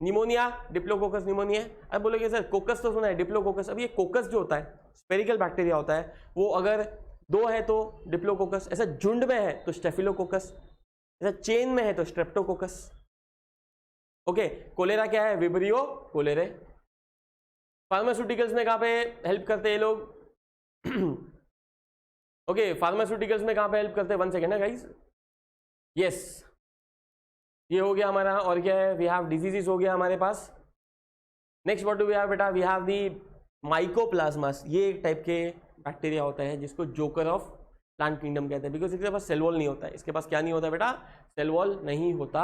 Pneumonia, diplococcus pneumonia. अब बोलोगे सर कोकस तो सुना है, डिप्लोकोकस। अब ये कोकस जो होता है स्पेरिकल बैक्टीरिया होता है, वो अगर 2 है तो डिप्लोकोकस, ऐसा झुंड में है तो स्टेफिलोकोकस, ऐसा चेन में है तो स्ट्रेप्टोकोकस। ओके, कोलेरा क्या है? विब्रियो कोलेरे। फार्मास्यूटिकल्स में कहाँ पे हेल्प करते हैं ये लोग? ओके, फार्मास्यूटिकल्स में कहाँ पे हेल्प करते हैं? 1 सेकेंड है गाइस। यस, ये हो गया हमारा। और क्या है? वी हैव डिजीजेस हो गया हमारे पास। Next what do we have बेटा? We have the mycoplasmas. ये एक टाइप के बैक्टीरिया होता है जिसको जोकर ऑफ प्लांट किंगडम कहते हैं, बिकॉज इसके पास सेल वॉल नहीं होता है। इसके पास क्या नहीं होता बेटा? सेल वॉल नहीं होता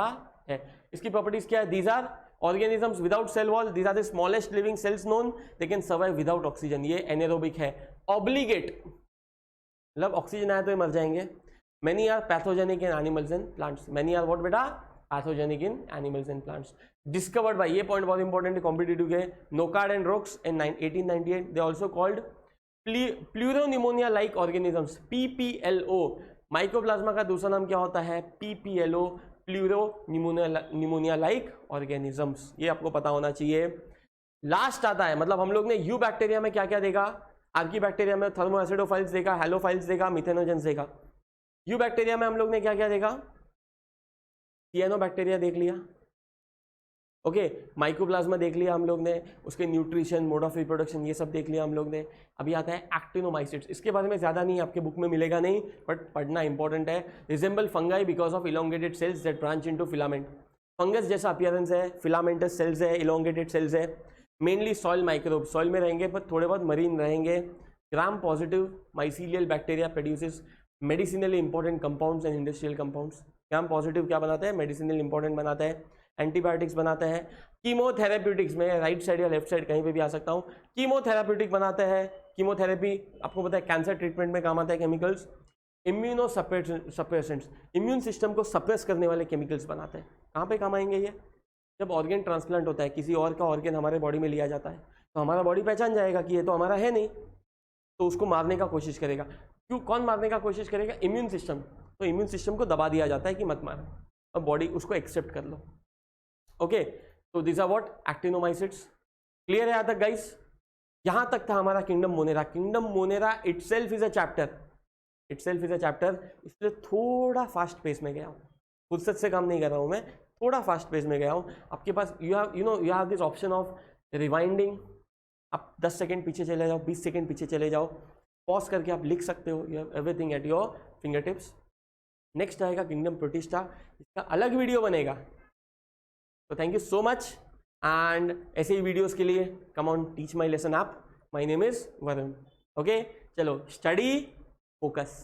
है। इसकी प्रॉपर्टीज क्या है? These are organisms without cell wall, these are the smallest living cells known, they can survive without oxygen. ये एनेरोबिक है। ऑब्लिगेट मतलब ऑक्सीजन आया तो ये मर जाएंगे। Many are pathogenic in animals and plants. Many are what बेटा? Pathogenic in animals and plants. Discovered by, ये पॉइंट बहुत इंपॉर्टेंट है कॉम्पिटिटिव के, Nocard and Roux in 1898। They also called pleuropneumonia like organisms, PPLO। Mycoplasma का दूसरा नाम क्या होता है? PPLO, pleuropneumonia like organisms. ये आपको पता होना चाहिए। लास्ट आता है, मतलब हम लोग ने यू बैक्टीरिया में क्या क्या देखा? आर्की बैक्टीरिया में थर्मोएसिडोफाइल्स देखा, हेलोफाइल्स देखा, मिथेनोजेंस देखा। यू बैक्टीरिया में हम लोग ने क्या क्या देखा? सियानो बैक्टीरिया देख लिया। ओके, माइकोप्लाज्मा देख लिया हम लोग ने, उसके न्यूट्रिशन, मोड ऑफ रिप्रोडक्शन, ये सब देख लिया हम लोग ने। अभी आता है एक्टिनोमाइसिट्स। इसके बारे में ज़्यादा नहीं, आपके बुक में मिलेगा नहीं, बट पढ़ना इंपॉर्टेंट है। Resemble fungi because of elongated cells that branch into filament. Fungus जैसा अपीयरेंस है, फिलामेंटस सेल्स है, इलोंगेटेड सेल्स है। मेनली सॉइल माइक्रोब, सॉइल में रहेंगे पर थोड़े बहुत मरीन रहेंगे। Gram positive mycelial bacteria produces medicinally important compounds and industrial compounds. Gram positive क्या बनाता है? मेडिसिनल इंपॉर्टेंट बनाता है, एंटीबायोटिक्स बनाता है। कीमोथेरेप्यूटिक्स में राइट साइड या लेफ्ट साइड कहीं पे भी आ सकता हूँ। कीमोथेरेप्यूटिक बनाता है। कीमोथेरेपी आपको पता है कैंसर ट्रीटमेंट में काम आता है chemicals. Immuno suppressants, immune system को सप्रेस करने वाले केमिकल्स बनाते हैं। कहाँ पे काम आएंगे ये? जब ऑर्गन ट्रांसप्लांट होता है, किसी और का ऑर्गन हमारे बॉडी में लिया जाता है, तो हमारा बॉडी पहचान जाएगा कि ये तो हमारा है नहीं, तो उसको मारने का कोशिश करेगा। क्यों? कौन मारने का कोशिश करेगा? Immune system. तो इम्यून सिस्टम को दबा दिया जाता है कि मत मारो, अब बॉडी उसको एक्सेप्ट कर लो। ओके, तो दिस आर व्हाट? एक्टिनोमाइसिट्स। क्लियर है यहाँ तक गाइस? यहाँ तक था हमारा kingdom Monera. Kingdom Monera itself is a chapter, itself is a chapter. इसलिए थोड़ा फास्ट पेस में गया हूँ, फुर्सत से काम नहीं कर रहा हूँ मैं, थोड़ा फास्ट पेस में गया हूँ। आपके पास you have this option of rewinding. आप 10 सेकेंड पीछे चले जाओ, 20 सेकेंड पीछे चले जाओ, पॉज करके आप लिख सकते हो। You have everything at your finger tips. Next आएगा किंगडम प्रोटिस्टा, इसका अलग वीडियो बनेगा। तो thank you so much, and ऐसे ही वीडियोस के लिए come on teach my lesson app. My name is Varun. Okay, चलो स्टडी फोकस।